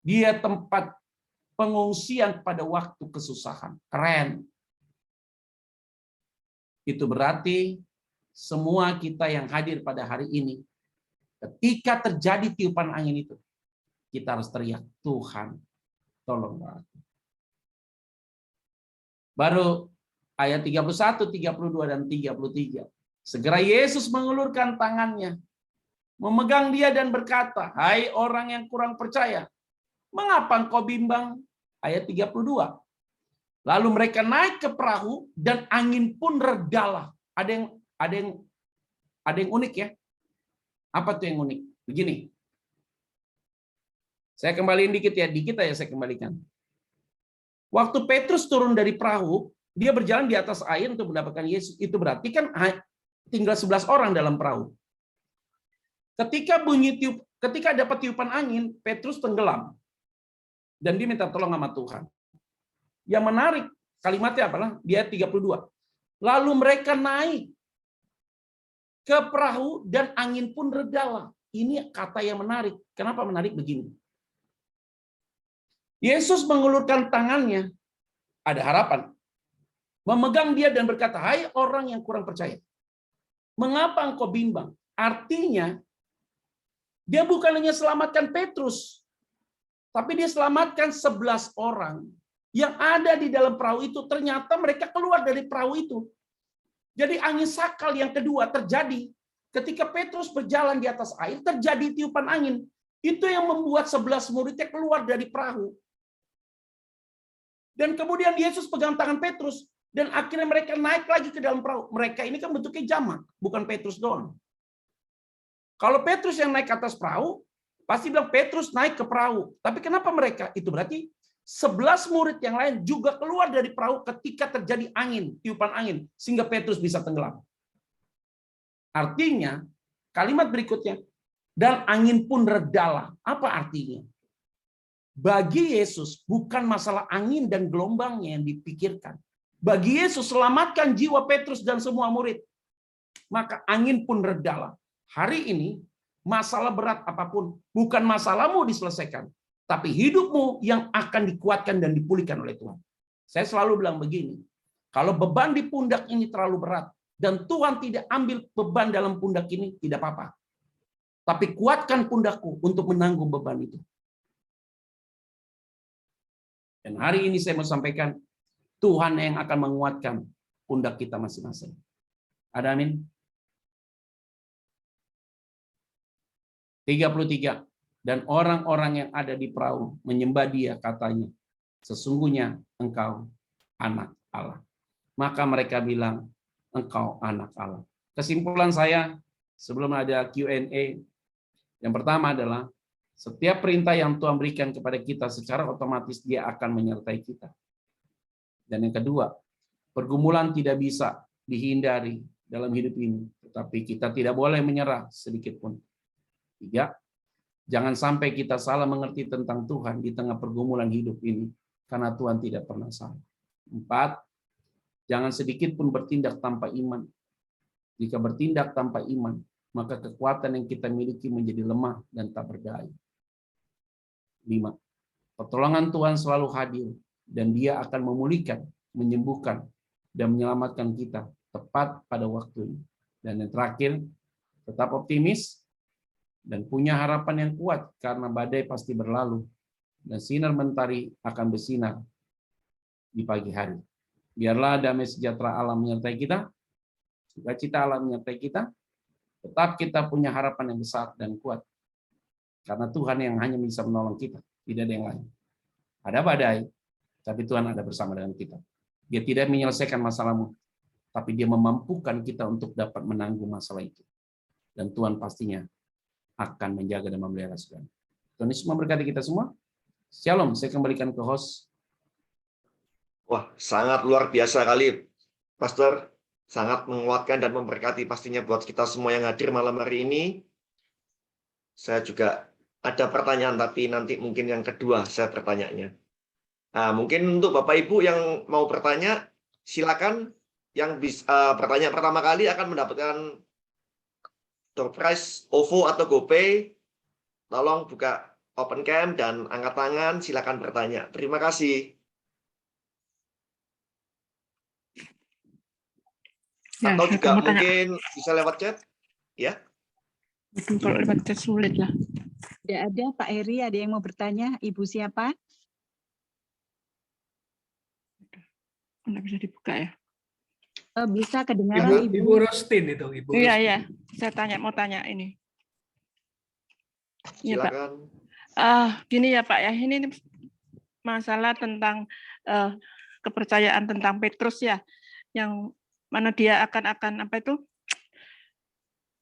Dia tempat pengungsian pada waktu kesusahan. Keren. Itu berarti semua kita yang hadir pada hari ini, ketika terjadi tiupan angin itu, kita harus teriak, Tuhan, tolonglah. Baru ayat 31, 32, dan 33. Segera Yesus mengulurkan tangannya, memegang dia dan berkata, hai orang yang kurang percaya, mengapa engkau bimbang? Ayat 32. Lalu mereka naik ke perahu dan angin pun redalah. Ada yang unik ya. Apa tuh yang unik? Begini. Saya kembaliin dikit aja saya kembalikan. Waktu Petrus turun dari perahu, dia berjalan di atas air untuk mendapatkan Yesus. Itu berarti kan tinggal 11 orang dalam perahu. Ketika dapat tiupan angin, Petrus tenggelam. Dan dia minta tolong sama Tuhan. Yang menarik, kalimatnya apalah? Dia 32. Lalu mereka naik ke perahu dan angin pun redalah. Ini kata yang menarik. Kenapa menarik begini? Yesus mengulurkan tangannya, ada harapan. Memegang dia dan berkata, hai orang yang kurang percaya. Mengapa engkau bimbang? Artinya, dia bukan hanya selamatkan Petrus, tapi dia selamatkan 11 orang yang ada di dalam perahu itu. Ternyata mereka keluar dari perahu itu. Jadi angin sakal yang kedua terjadi ketika Petrus berjalan di atas air, terjadi tiupan angin. Itu yang membuat 11 muridnya keluar dari perahu. Dan kemudian Yesus pegang tangan Petrus, dan akhirnya mereka naik lagi ke dalam perahu. Mereka ini kan bentuknya jamak, bukan Petrus doang. Kalau Petrus yang naik ke atas perahu, pasti bilang Petrus naik ke perahu. Tapi kenapa mereka? Itu berarti 11 murid yang lain juga keluar dari perahu ketika terjadi angin, tiupan angin, sehingga Petrus bisa tenggelam. Artinya, kalimat berikutnya, dan angin pun redalah. Apa artinya? Bagi Yesus, bukan masalah angin dan gelombangnya yang dipikirkan. Bagi Yesus, selamatkan jiwa Petrus dan semua murid. Maka angin pun redalah. Hari ini, masalah berat apapun, bukan masalahmu diselesaikan, tapi hidupmu yang akan dikuatkan dan dipulihkan oleh Tuhan. Saya selalu bilang begini, kalau beban di pundak ini terlalu berat, dan Tuhan tidak ambil beban dalam pundak ini, tidak apa-apa. Tapi kuatkan pundakku untuk menanggung beban itu. Dan hari ini saya mau sampaikan, Tuhan yang akan menguatkan pundak kita masing-masing. Ada amin? 33. Dan orang-orang yang ada di perahu menyembah dia, katanya, sesungguhnya engkau anak Allah. Maka mereka bilang, engkau anak Allah. Kesimpulan saya, sebelum ada Q&A, yang pertama adalah, setiap perintah yang Tuhan berikan kepada kita secara otomatis dia akan menyertai kita. Dan yang kedua, pergumulan tidak bisa dihindari dalam hidup ini, tetapi kita tidak boleh menyerah sedikit pun. 3, jangan sampai kita salah mengerti tentang Tuhan di tengah pergumulan hidup ini, karena Tuhan tidak pernah salah. 4, jangan sedikit pun bertindak tanpa iman. Jika bertindak tanpa iman, maka kekuatan yang kita miliki menjadi lemah dan tak berdaya. 5. Pertolongan Tuhan selalu hadir, dan dia akan memulihkan, menyembuhkan, dan menyelamatkan kita tepat pada waktunya. Dan yang terakhir, tetap optimis, dan punya harapan yang kuat, karena badai pasti berlalu, dan sinar mentari akan bersinar di pagi hari. Biarlah damai sejahtera Allah menyertai kita, sukacita Allah menyertai kita, tetap kita punya harapan yang besar dan kuat. Karena Tuhan yang hanya bisa menolong kita, tidak ada yang lain. Ada badai, Tapi Tuhan ada bersama dengan kita. Dia tidak menyelesaikan masalahmu, tapi dia memampukan kita untuk dapat menanggung masalah itu. Dan Tuhan pastinya akan menjaga dan memelihara segala. Tuhan Yesus memberkati kita semua. Shalom, saya kembalikan ke host. Wah, sangat luar biasa kali, Pastor. Sangat menguatkan dan memberkati pastinya buat kita semua yang hadir malam hari ini. Saya juga ada pertanyaan, tapi nanti mungkin yang kedua saya bertanyanya. Nah, mungkin untuk Bapak Ibu yang mau bertanya, silakan. Yang bisa bertanya pertama kali akan mendapatkan door prize OVO atau GoPay. Tolong buka open cam dan angkat tangan, silakan bertanya. Terima kasih. Ya, Atau saya juga mau tanya. mungkin bisa lewat chat, ya. Aduh, kalau lewat chat sulit lah. Tidak ada, Pak Heri, ada yang mau bertanya? Ibu siapa? Nggak bisa dibuka ya? Bisa kedengaran, Ibu. Ibu Rustin itu, Ibu. Iya, Rustin. iya. Saya mau tanya ini. Iya, Pak. Silakan. Gini ya, Pak ya. Ini masalah tentang kepercayaan tentang Petrus ya, yang mana dia akan apa itu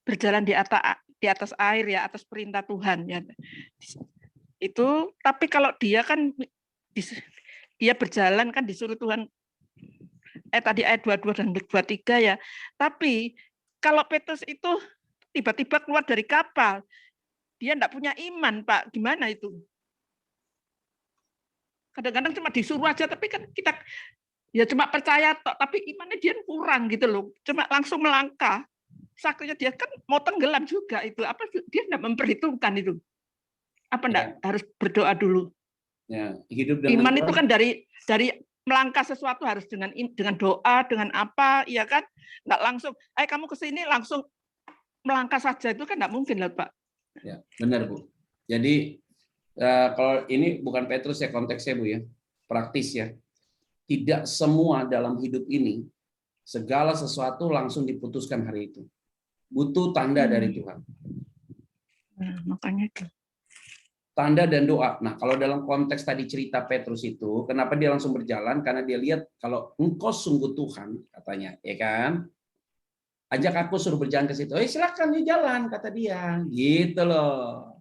berjalan di atas air ya, atas perintah Tuhan ya. Itu tapi kalau dia kan dia berjalan kan disuruh Tuhan tadi ayat 22 dan 23 ya. Tapi kalau Petrus itu tiba-tiba keluar dari kapal, dia enggak punya iman, Pak. Gimana itu? Kadang-kadang cuma disuruh aja, tapi kan kita ya cuma percaya tok, tapi imannya dia kurang gitu loh. Cuma langsung melangkah. Saksinya dia kan mau tenggelam juga itu. Apa dia enggak memperhitungkan itu? Apa enggak harus berdoa dulu? Ya, hidup dengan iman Tuhan. itu kan dari melangkah sesuatu harus dengan doa, dengan apa, ya kan? Enggak langsung, kamu ke sini langsung melangkah saja, itu kan enggak mungkin lah, Pak. Ya, benar, Bu. Jadi kalau ini bukan Petrus ya konteksnya, Bu ya. Praktis ya. Tidak semua dalam hidup ini segala sesuatu langsung diputuskan hari itu. Butuh tanda dari Tuhan. Nah, makanya itu. Tanda dan doa. Nah, kalau dalam konteks tadi cerita Petrus itu, kenapa dia langsung berjalan? Karena dia lihat kalau engkau sungguh Tuhan, katanya, ya kan? Ajak aku suruh berjalan ke situ. Silakan dia jalan, kata dia. Gitu loh.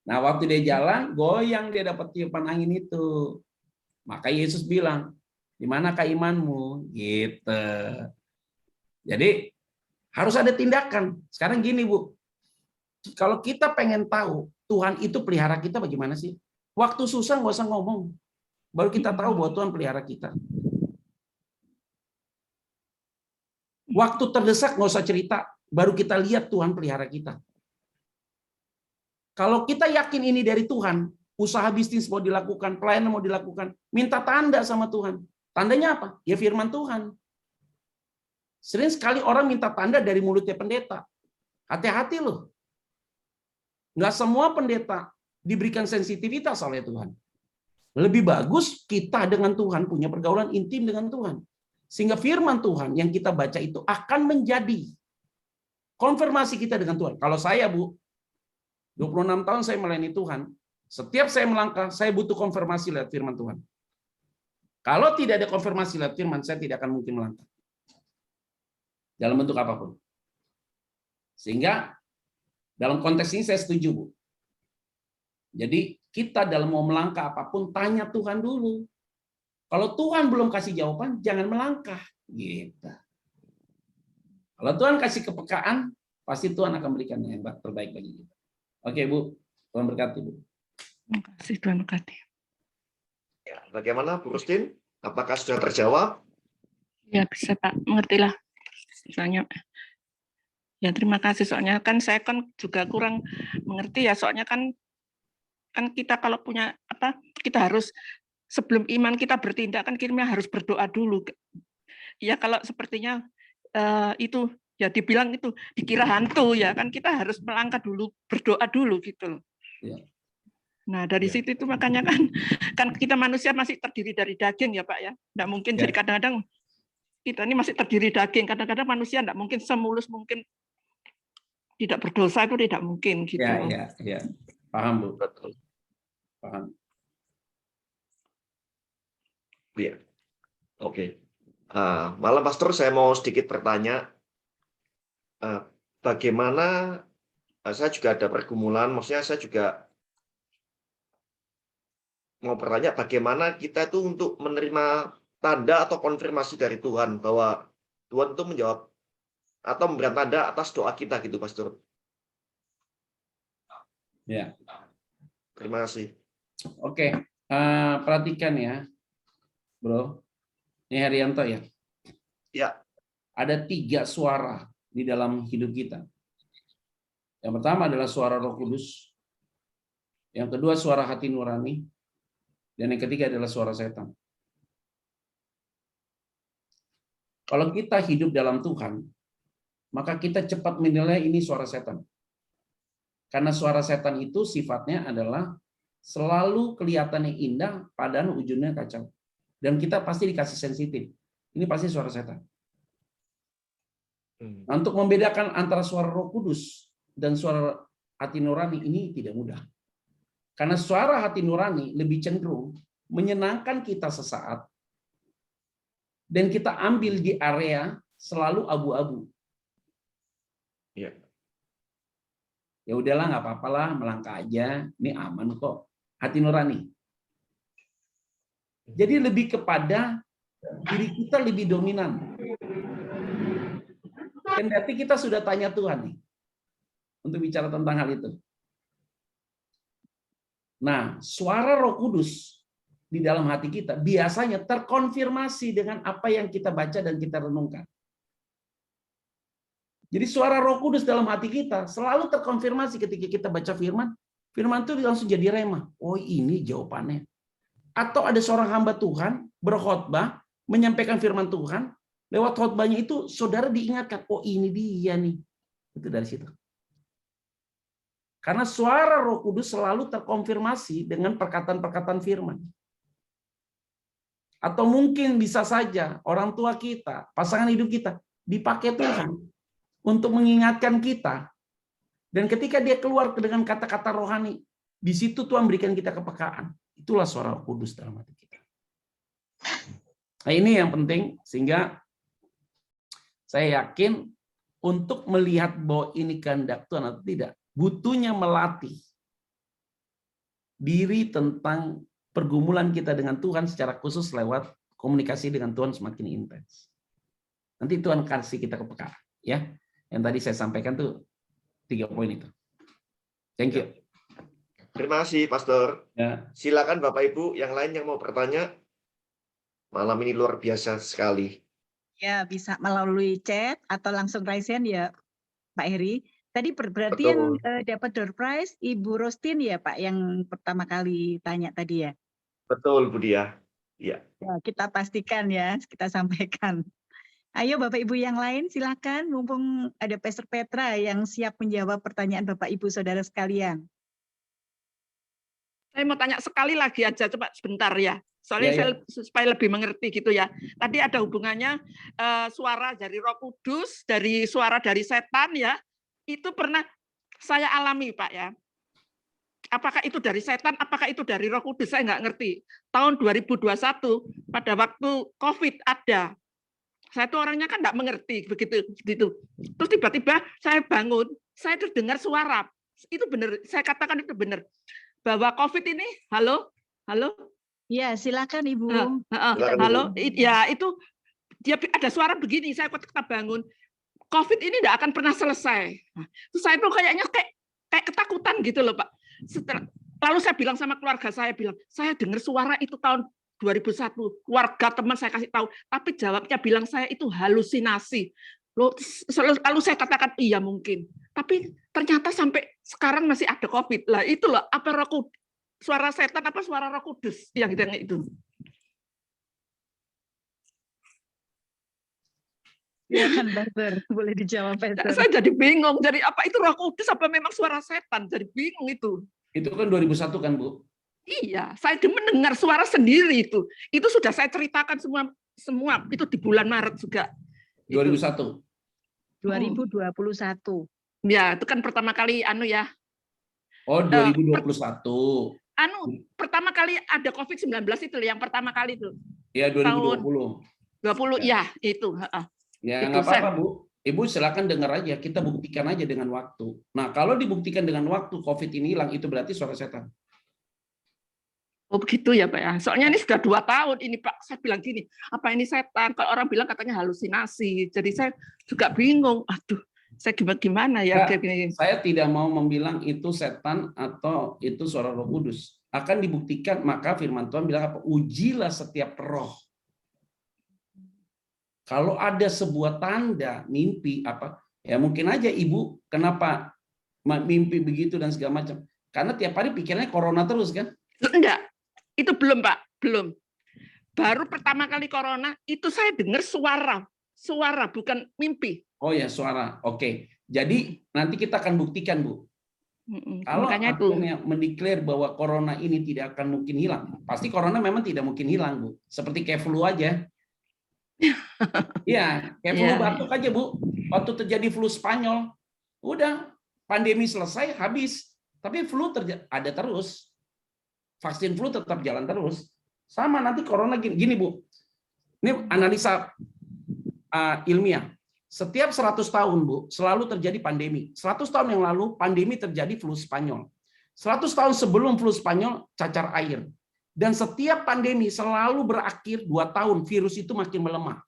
Nah, waktu dia jalan, goyang dia dapat tiupan angin itu. Maka Yesus bilang, di manakah imanmu? Gitu. Jadi harus ada tindakan. Sekarang gini, Bu. Kalau kita pengen tahu Tuhan itu pelihara kita bagaimana sih? Waktu susah nggak usah ngomong. Baru kita tahu bahwa Tuhan pelihara kita. Waktu terdesak nggak usah cerita. Baru kita lihat Tuhan pelihara kita. Kalau kita yakin ini dari Tuhan, usaha bisnis mau dilakukan, pelayanan mau dilakukan, minta tanda sama Tuhan. Tandanya apa? Ya firman Tuhan. Sering sekali orang minta tanda dari mulutnya pendeta. Hati-hati loh. Nggak semua pendeta diberikan sensitivitas oleh Tuhan. Lebih bagus kita dengan Tuhan punya pergaulan intim dengan Tuhan. Sehingga firman Tuhan yang kita baca itu akan menjadi konfirmasi kita dengan Tuhan. Kalau saya, Bu, 26 tahun saya melayani Tuhan, setiap saya melangkah, saya butuh konfirmasi lewat firman Tuhan. Kalau tidak ada konfirmasi lewat firman, saya tidak akan mungkin melangkah. Dalam bentuk apapun. Sehingga dalam konteks ini saya setuju, Bu. Jadi kita dalam mau melangkah apapun, tanya Tuhan dulu. Kalau Tuhan belum kasih jawaban, jangan melangkah. Gitu. Kalau Tuhan kasih kepekaan, pasti Tuhan akan berikan yang terbaik bagi kita. Oke, Bu. Tuhan berkati, Bu. Terima kasih, Tuhan berkati. Ya, bagaimana, Bu Rustin? Apakah sudah terjawab? Ya, bisa, Pak. Mengertilah. Soalnya ya terima kasih, soalnya kan saya kan juga kurang mengerti ya, soalnya kan kita kalau punya apa, kita harus sebelum iman kita bertindak kan kita harus berdoa dulu. Ya kalau sepertinya itu ya dibilang itu dikira hantu ya, kan kita harus melangkah dulu, berdoa dulu gitu loh. Ya. Nah dari situ itu makanya kan kita manusia masih terdiri dari daging ya, Pak ya. Nggak mungkin Ya. jadi kadang-kadang kita ini masih terdiri daging, kadang-kadang manusia nggak mungkin semulus mungkin tidak berdosa, itu tidak mungkin gitu. Ya. Paham, Bu. Betul. Paham. Iya. Oke. Malam Pastor, saya mau sedikit bertanya. Bagaimana, saya juga ada pergumulan, maksudnya saya juga mau bertanya bagaimana kita itu untuk menerima tanda atau konfirmasi dari Tuhan bahwa Tuhan itu menjawab atau memberikan tanda atas doa kita gitu, Pastor. Ya. Terima kasih. Oke, perhatikan ya, Bro. Ini Herianto ya. Ya. Ada 3 suara di dalam hidup kita. Yang pertama adalah suara Roh Kudus. Yang kedua suara hati nurani. Dan yang ketiga adalah suara setan. Kalau kita hidup dalam Tuhan, maka kita cepat menilai ini suara setan. Karena suara setan itu sifatnya adalah selalu kelihatannya indah, padahal ujungnya kacau. Dan kita pasti dikasih sensitif. Ini pasti suara setan. Nah, untuk membedakan antara suara Roh Kudus dan suara hati nurani ini tidak mudah. Karena suara hati nurani lebih cenderung menyenangkan kita sesaat, dan kita ambil di area selalu abu-abu. Ya. Ya udahlah, nggak apa-apalah, melangkah aja, ini aman kok. Hati nurani. Jadi lebih kepada diri kita lebih dominan. Dan berarti kita sudah tanya Tuhan nih untuk bicara tentang hal itu. Nah, suara Roh Kudus di dalam hati kita biasanya terkonfirmasi dengan apa yang kita baca dan kita renungkan. Jadi suara Roh Kudus dalam hati kita selalu terkonfirmasi ketika kita baca firman. Firman itu langsung jadi rema. Oh, ini jawabannya. Atau ada seorang hamba Tuhan berkhotbah menyampaikan firman Tuhan, lewat khotbahnya itu saudara diingatkan, oh ini dia nih. Itu dari situ. Karena suara Roh Kudus selalu terkonfirmasi dengan perkataan-perkataan firman. Atau mungkin bisa saja orang tua kita, pasangan hidup kita, dipakai Tuhan untuk mengingatkan kita. Dan ketika dia keluar dengan kata-kata rohani, di situ Tuhan berikan kita kepekaan. Itulah suara Roh Kudus dalam hati kita. Nah, ini yang penting, sehingga saya yakin untuk melihat bahwa ini kehendak Tuhan atau tidak, butuhnya melatih diri tentang pergumulan kita dengan Tuhan secara khusus lewat komunikasi dengan Tuhan semakin intens. Nanti Tuhan kasih kita kepekaan, ya. Yang tadi saya sampaikan tuh 3 poin itu. Thank you. Terima kasih, Pastor. Ya. Silakan Bapak Ibu yang lain yang mau bertanya. Malam ini luar biasa sekali. Ya, bisa melalui chat atau langsung raise hand ya, Pak Heri. Tadi berarti yang dapat door prize Ibu Rostin ya, Pak, yang pertama kali tanya tadi ya. Betul, Bu Dia. Iya. Ya, kita pastikan ya, kita sampaikan. Ayo Bapak Ibu yang lain silakan, mumpung ada Pastor Petra yang siap menjawab pertanyaan Bapak Ibu Saudara sekalian. Saya mau tanya sekali lagi aja, coba sebentar ya. Soalnya saya supaya lebih mengerti gitu ya. Tadi ada hubungannya suara dari Roh Kudus, dari suara dari setan ya. Itu pernah saya alami, Pak ya. Apakah itu dari setan, apakah itu dari Roh Kudus, saya nggak ngerti. Tahun 2021 pada waktu COVID ada. Saya tuh orangnya kan nggak mengerti begitu. Terus tiba-tiba saya bangun, saya terdengar suara. Itu benar, saya katakan itu benar. Bahwa COVID ini, halo? Ya, silakan Ibu. Halo, ya itu dia ada suara begini, saya ketika bangun. COVID ini tidak akan pernah selesai. Terus saya tuh kayaknya kayak ketakutan gitu loh, Pak. Lalu saya bilang sama keluarga saya dengar suara itu tahun 2001. Keluarga teman saya kasih tahu, tapi jawabnya bilang saya itu halusinasi. Lalu saya katakan iya mungkin. Tapi ternyata sampai sekarang masih ada COVID. Lah itu loh, apa suara setan apa suara Roh Kudus yang itu. Ya kan, Pastor, boleh dijawab, Pastor. Saya jadi bingung, jadi apa itu Roh Kudus apa memang suara setan? Jadi bingung itu. Itu kan 2001 kan, Bu? Iya, saya mendengar suara sendiri itu. Itu sudah saya ceritakan semua itu di bulan Maret juga. 2001. 2021. Ya, itu kan pertama kali ya. Oh, 2021. Pertama kali ada COVID-19 itu yang pertama kali itu. Ya, tahun 2020. 20 ya itu. Ya, Itu nggak apa-apa, Bu. Ibu silakan dengar aja, kita buktikan aja dengan waktu. Nah, kalau dibuktikan dengan waktu COVID ini hilang, itu berarti suara setan. Oh begitu ya Pak ya. Soalnya ini sudah 2 tahun ini Pak. Saya bilang gini, apa ini setan? Kalau orang bilang katanya halusinasi. Jadi saya juga bingung. Aduh, saya gimana ya? Nah, saya tidak mau membilang itu setan atau itu suara Roh Kudus. Akan dibuktikan, maka firman Tuhan bilang apa? Ujilah setiap roh. Kalau ada sebuah tanda mimpi apa? Ya mungkin aja ibu kenapa mimpi begitu dan segala macam. Karena tiap hari pikirnya corona terus kan? Enggak. Itu belum, Pak. Belum. Baru pertama kali corona, itu saya dengar suara. Suara, bukan mimpi. Oh ya, suara. Oke. Jadi nanti kita akan buktikan, Bu. Kalau akhirnya mendeklar bahwa corona ini tidak akan mungkin hilang, pasti corona memang tidak mungkin hilang, Bu. Seperti kayak flu aja. Iya, kayak flu batuk aja, Bu. Waktu terjadi flu Spanyol, udah pandemi selesai, habis. Tapi flu ada terus. Vaksin flu tetap jalan terus. Sama nanti corona gini, Bu. Ini analisa ilmiah. Setiap 100 tahun, Bu, selalu terjadi pandemi. 100 tahun yang lalu, pandemi terjadi flu Spanyol. 100 tahun sebelum flu Spanyol, cacar air. Dan setiap pandemi selalu berakhir 2 tahun, virus itu makin melemah.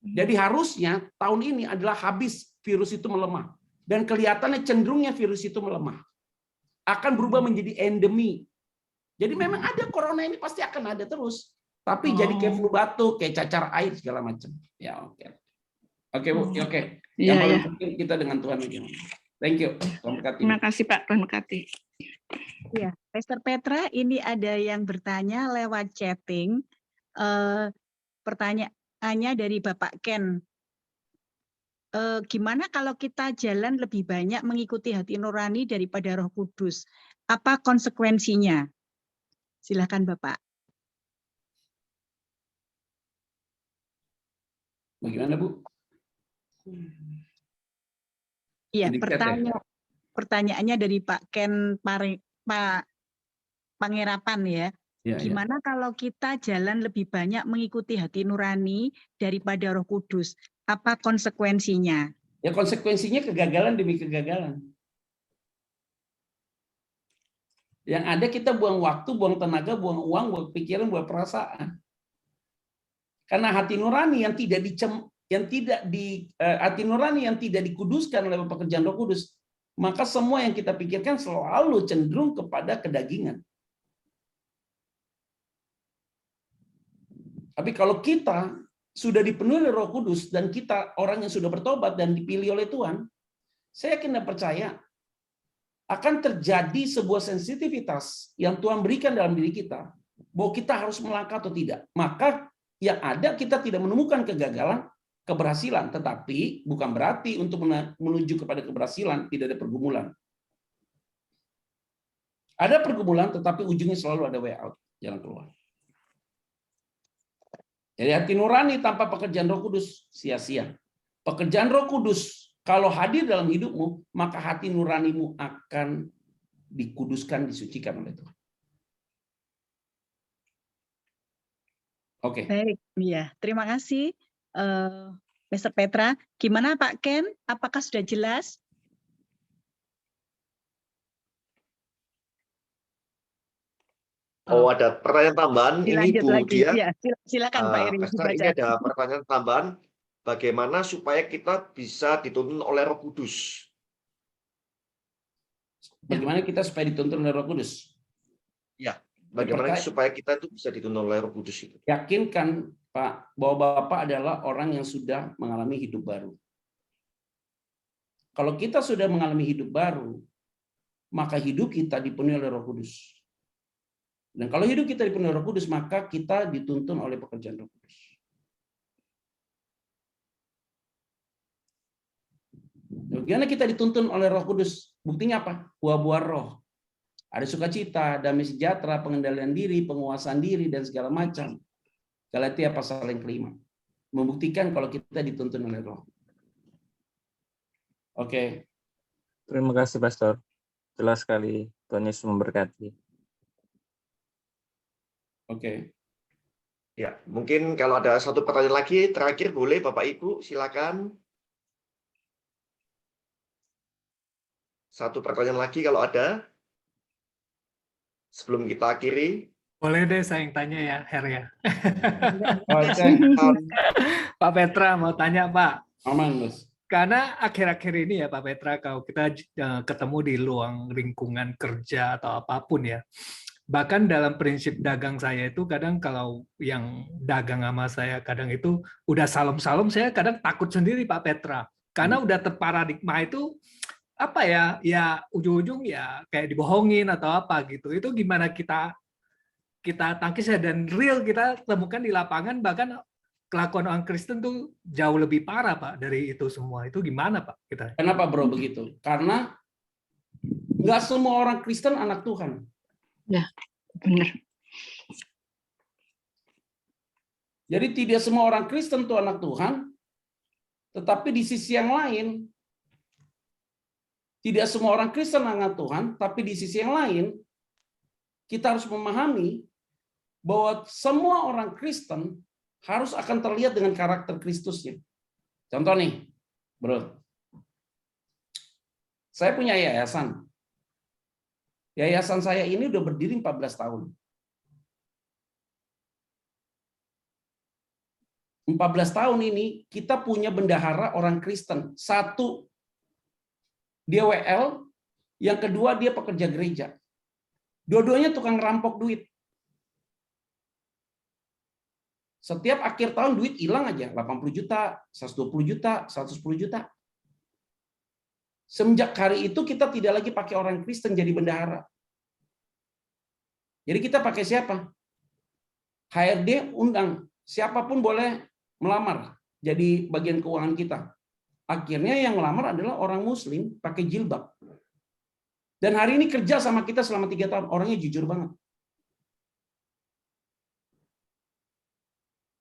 Jadi harusnya tahun ini adalah habis virus itu melemah. Dan kelihatannya cenderungnya virus itu melemah. Akan berubah menjadi endemi. Jadi memang ada corona ini pasti akan ada terus. Tapi jadi kayak flu batuk, kayak cacar air, segala macam. Ya, oke. Oke, Bu. Oke. Yang paling penting kita dengan Tuhan aja. Thank you. Terima kasih, Pak. Terima kasih. Ya, Pastor Petra, ini ada yang bertanya lewat chatting. Pertanyaannya dari Bapak Ken. Gimana kalau kita jalan lebih banyak mengikuti hati nurani daripada Roh Kudus? Apa konsekuensinya? Silakan Bapak. Bagaimana, Bu? Iya, pertanyaannya dari Pak Ken Pak Pangerapan ya. Gimana kalau kita jalan lebih banyak mengikuti hati nurani daripada Roh Kudus? Apa konsekuensinya? Ya konsekuensinya kegagalan demi kegagalan. Yang ada kita buang waktu, buang tenaga, buang uang, buang pikiran, buang perasaan. Karena hati nurani yang tidak hati nurani yang tidak dikuduskan oleh pekerjaan Roh Kudus, maka semua yang kita pikirkan selalu cenderung kepada kedagingan. Tapi kalau kita sudah dipenuhi oleh Roh Kudus dan kita orang yang sudah bertobat dan dipilih oleh Tuhan, saya yakin dan percaya akan terjadi sebuah sensitivitas yang Tuhan berikan dalam diri kita, bahwa kita harus melangkah atau tidak. Maka yang ada kita tidak menemukan kegagalan, keberhasilan, tetapi bukan berarti untuk menuju kepada keberhasilan tidak ada pergumulan. Ada pergumulan, tetapi ujungnya selalu ada way out, jalan keluar. Jadi hati nurani tanpa pekerjaan Roh Kudus sia-sia. Pekerjaan Roh Kudus kalau hadir dalam hidupmu, maka hati nuranimu akan dikuduskan, disucikan oleh Tuhan. Oke. Baik, ya. Terima kasih, Mr. Petra. Gimana Pak Ken? Apakah sudah jelas? Oh, ada pertanyaan tambahan. Ini Bu lagi. Dia. Ya, silakan Pak Eri. Ini ada pertanyaan tambahan. Bagaimana supaya kita bisa dituntun oleh Roh Kudus? Bagaimana kita supaya dituntun oleh Roh Kudus? Ya, bagaimana supaya kita itu bisa dituntun oleh Roh Kudus itu? Yakinkan Pak bahwa Bapak adalah orang yang sudah mengalami hidup baru. Kalau kita sudah mengalami hidup baru, maka hidup kita dipenuhi oleh Roh Kudus. Dan kalau hidup kita dipenuhi Roh Kudus, maka kita dituntun oleh pekerjaan Roh Kudus. Bagaimana kita dituntun oleh Roh Kudus? Buktinya apa? Buah-buah roh. Ada sukacita, damai sejahtera, pengendalian diri, penguasaan diri, dan segala macam. Galatia pasal yang kelima. Membuktikan kalau kita dituntun oleh roh. Oke. Terima kasih, Pastor. Jelas sekali. Tuhan Yesus memberkati. Oke. Ya, mungkin kalau ada satu pertanyaan lagi terakhir boleh Bapak Ibu, silakan. Satu pertanyaan lagi kalau ada. Sebelum kita akhiri. Boleh deh saya yang tanya ya, Her ya. Pak Petra mau tanya Pak. Aman, Mas. Karena akhir-akhir ini ya Pak Petra, kalau kita ketemu di luang lingkungan kerja atau apapun ya, bahkan dalam prinsip dagang saya itu kadang kalau yang dagang sama saya kadang itu udah salam-salam, saya kadang takut sendiri Pak Petra, karena udah terparadigma itu apa ya ujung-ujung ya kayak dibohongin atau apa gitu. Itu gimana kita tangkis ya, dan real kita temukan di lapangan, bahkan kelakuan orang Kristen tuh jauh lebih parah Pak dari itu semua. Itu gimana Pak kita? Kenapa bro begitu? Karena nggak semua orang Kristen anak Tuhan. Ya, benar. Jadi tidak semua orang Kristen itu anak Tuhan, tetapi di sisi yang lain, tidak semua orang Kristen anak Tuhan, tapi di sisi yang lain, kita harus memahami bahwa semua orang Kristen harus akan terlihat dengan karakter Kristusnya. Contoh nih, bro. Saya punya yayasan. Yayasan saya ini udah berdiri 14 tahun. 14 tahun ini kita punya bendahara orang Kristen. Satu, dia WL. Yang kedua, dia pekerja gereja. Dua-duanya tukang rampok duit. Setiap akhir tahun duit hilang aja, 80 juta, 120 juta, 110 juta. Semenjak hari itu kita tidak lagi pakai orang Kristen jadi bendahara. Jadi kita pakai siapa? HRD undang, siapapun boleh melamar jadi bagian keuangan kita. Akhirnya yang melamar adalah orang Muslim pakai jilbab. Dan hari ini kerja sama kita selama 3 tahun, orangnya jujur banget.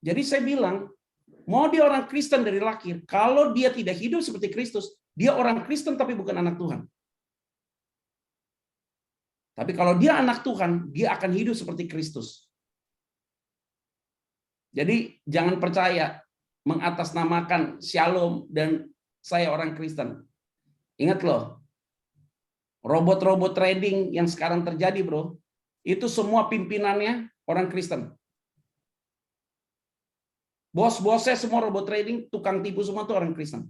Jadi saya bilang, mau dia orang Kristen dari lahir, kalau dia tidak hidup seperti Kristus, dia orang Kristen tapi bukan anak Tuhan. Tapi kalau dia anak Tuhan, dia akan hidup seperti Kristus. Jadi jangan percaya mengatasnamakan Shalom dan saya orang Kristen. Ingat loh, robot-robot trading yang sekarang terjadi bro, itu semua pimpinannya orang Kristen. Bos-bosnya semua robot trading, tukang tipu semua itu orang Kristen.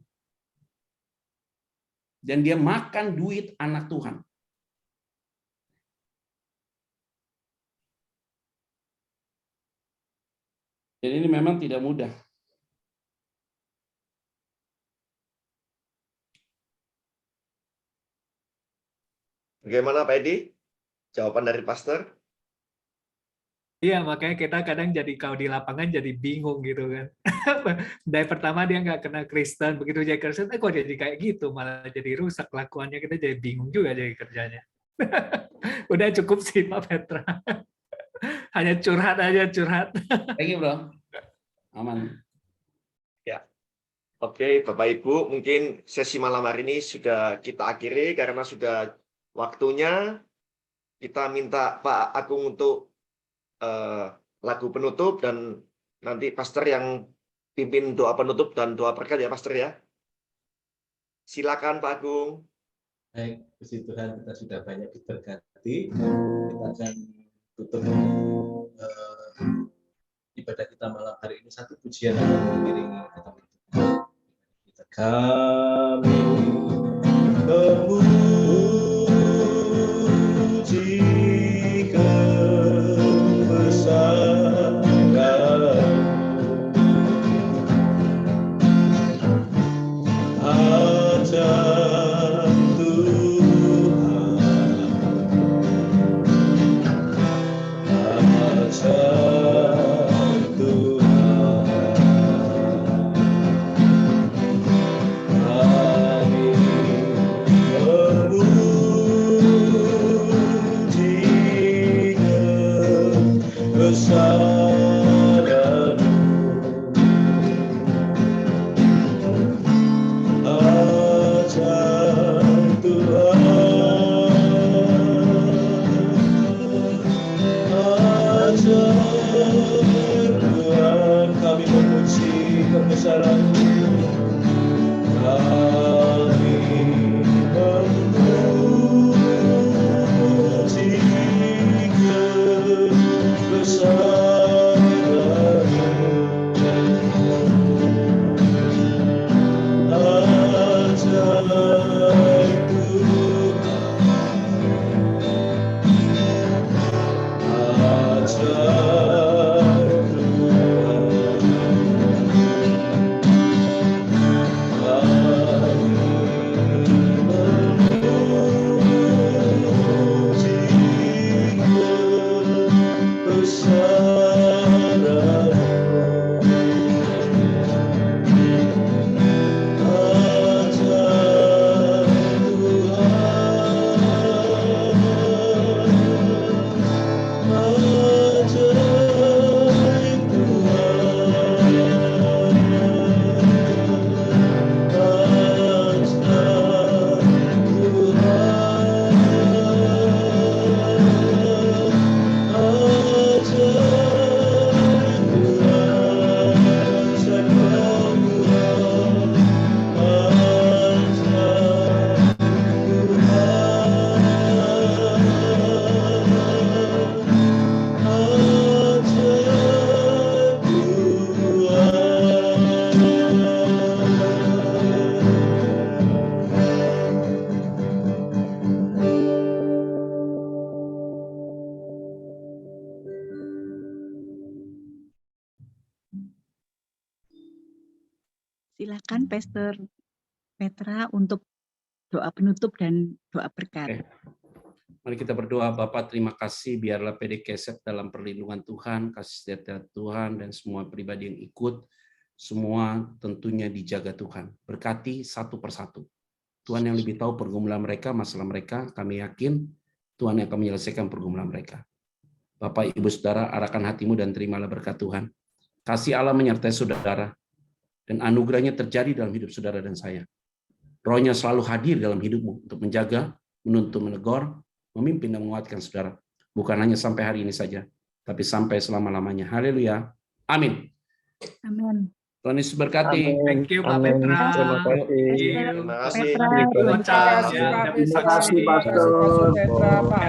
Dan dia makan duit anak Tuhan. Jadi ini memang tidak mudah. Bagaimana Pak Edi? Jawaban dari pastor? Iya, makanya kita kadang jadi kalau di lapangan jadi bingung gitu kan. Dari pertama dia nggak kena Kristen, begitu jadi Kristen, kok jadi kayak gitu, malah jadi rusak kelakuannya, kita jadi bingung juga jadi kerjanya. Udah cukup sih Pak Petra. Hanya curhat aja, curhat. Thank you bro. Aman. Ya. Oke, Bapak Ibu, mungkin sesi malam hari ini sudah kita akhiri karena sudah waktunya. Kita minta Pak Agung untuk lagu penutup, dan nanti pastor yang pimpin doa penutup dan doa berkat ya pastor ya. Silakan Pak Agung. Baik, puji Tuhan kita sudah banyak diberkati. Kita akan tutup ibadah kita malam hari ini, satu pujian akan mengiringi kata kita. Kami memuji Tuhan. Silakan Pastor Petra untuk doa penutup dan doa berkat. Oke. Mari kita berdoa. Bapak, terima kasih, biarlah PD Kesep dalam perlindungan Tuhan, kasih setia Tuhan, dan semua pribadi yang ikut, semua tentunya dijaga Tuhan. Berkati satu persatu. Tuhan yang lebih tahu pergumulan mereka, masalah mereka, kami yakin Tuhan yang akan menyelesaikan pergumulan mereka. Bapak, Ibu, Saudara, arahkan hatimu dan terimalah berkat Tuhan. Kasih Allah menyertai saudara, dan anugerahnya terjadi dalam hidup saudara dan saya. Rohnya selalu hadir dalam hidupmu untuk menjaga, menuntun, menegur, memimpin dan menguatkan saudara. Bukan hanya sampai hari ini saja, tapi sampai selama-lamanya. Haleluya. Amin. Amin. Tuhan Yesus berkati. Thank you, Pak Amin. Petra. Terima kasih. Thank you. Terima kasih. Terima kasih, Terima kasih, Pastor. Pak Petra, Pak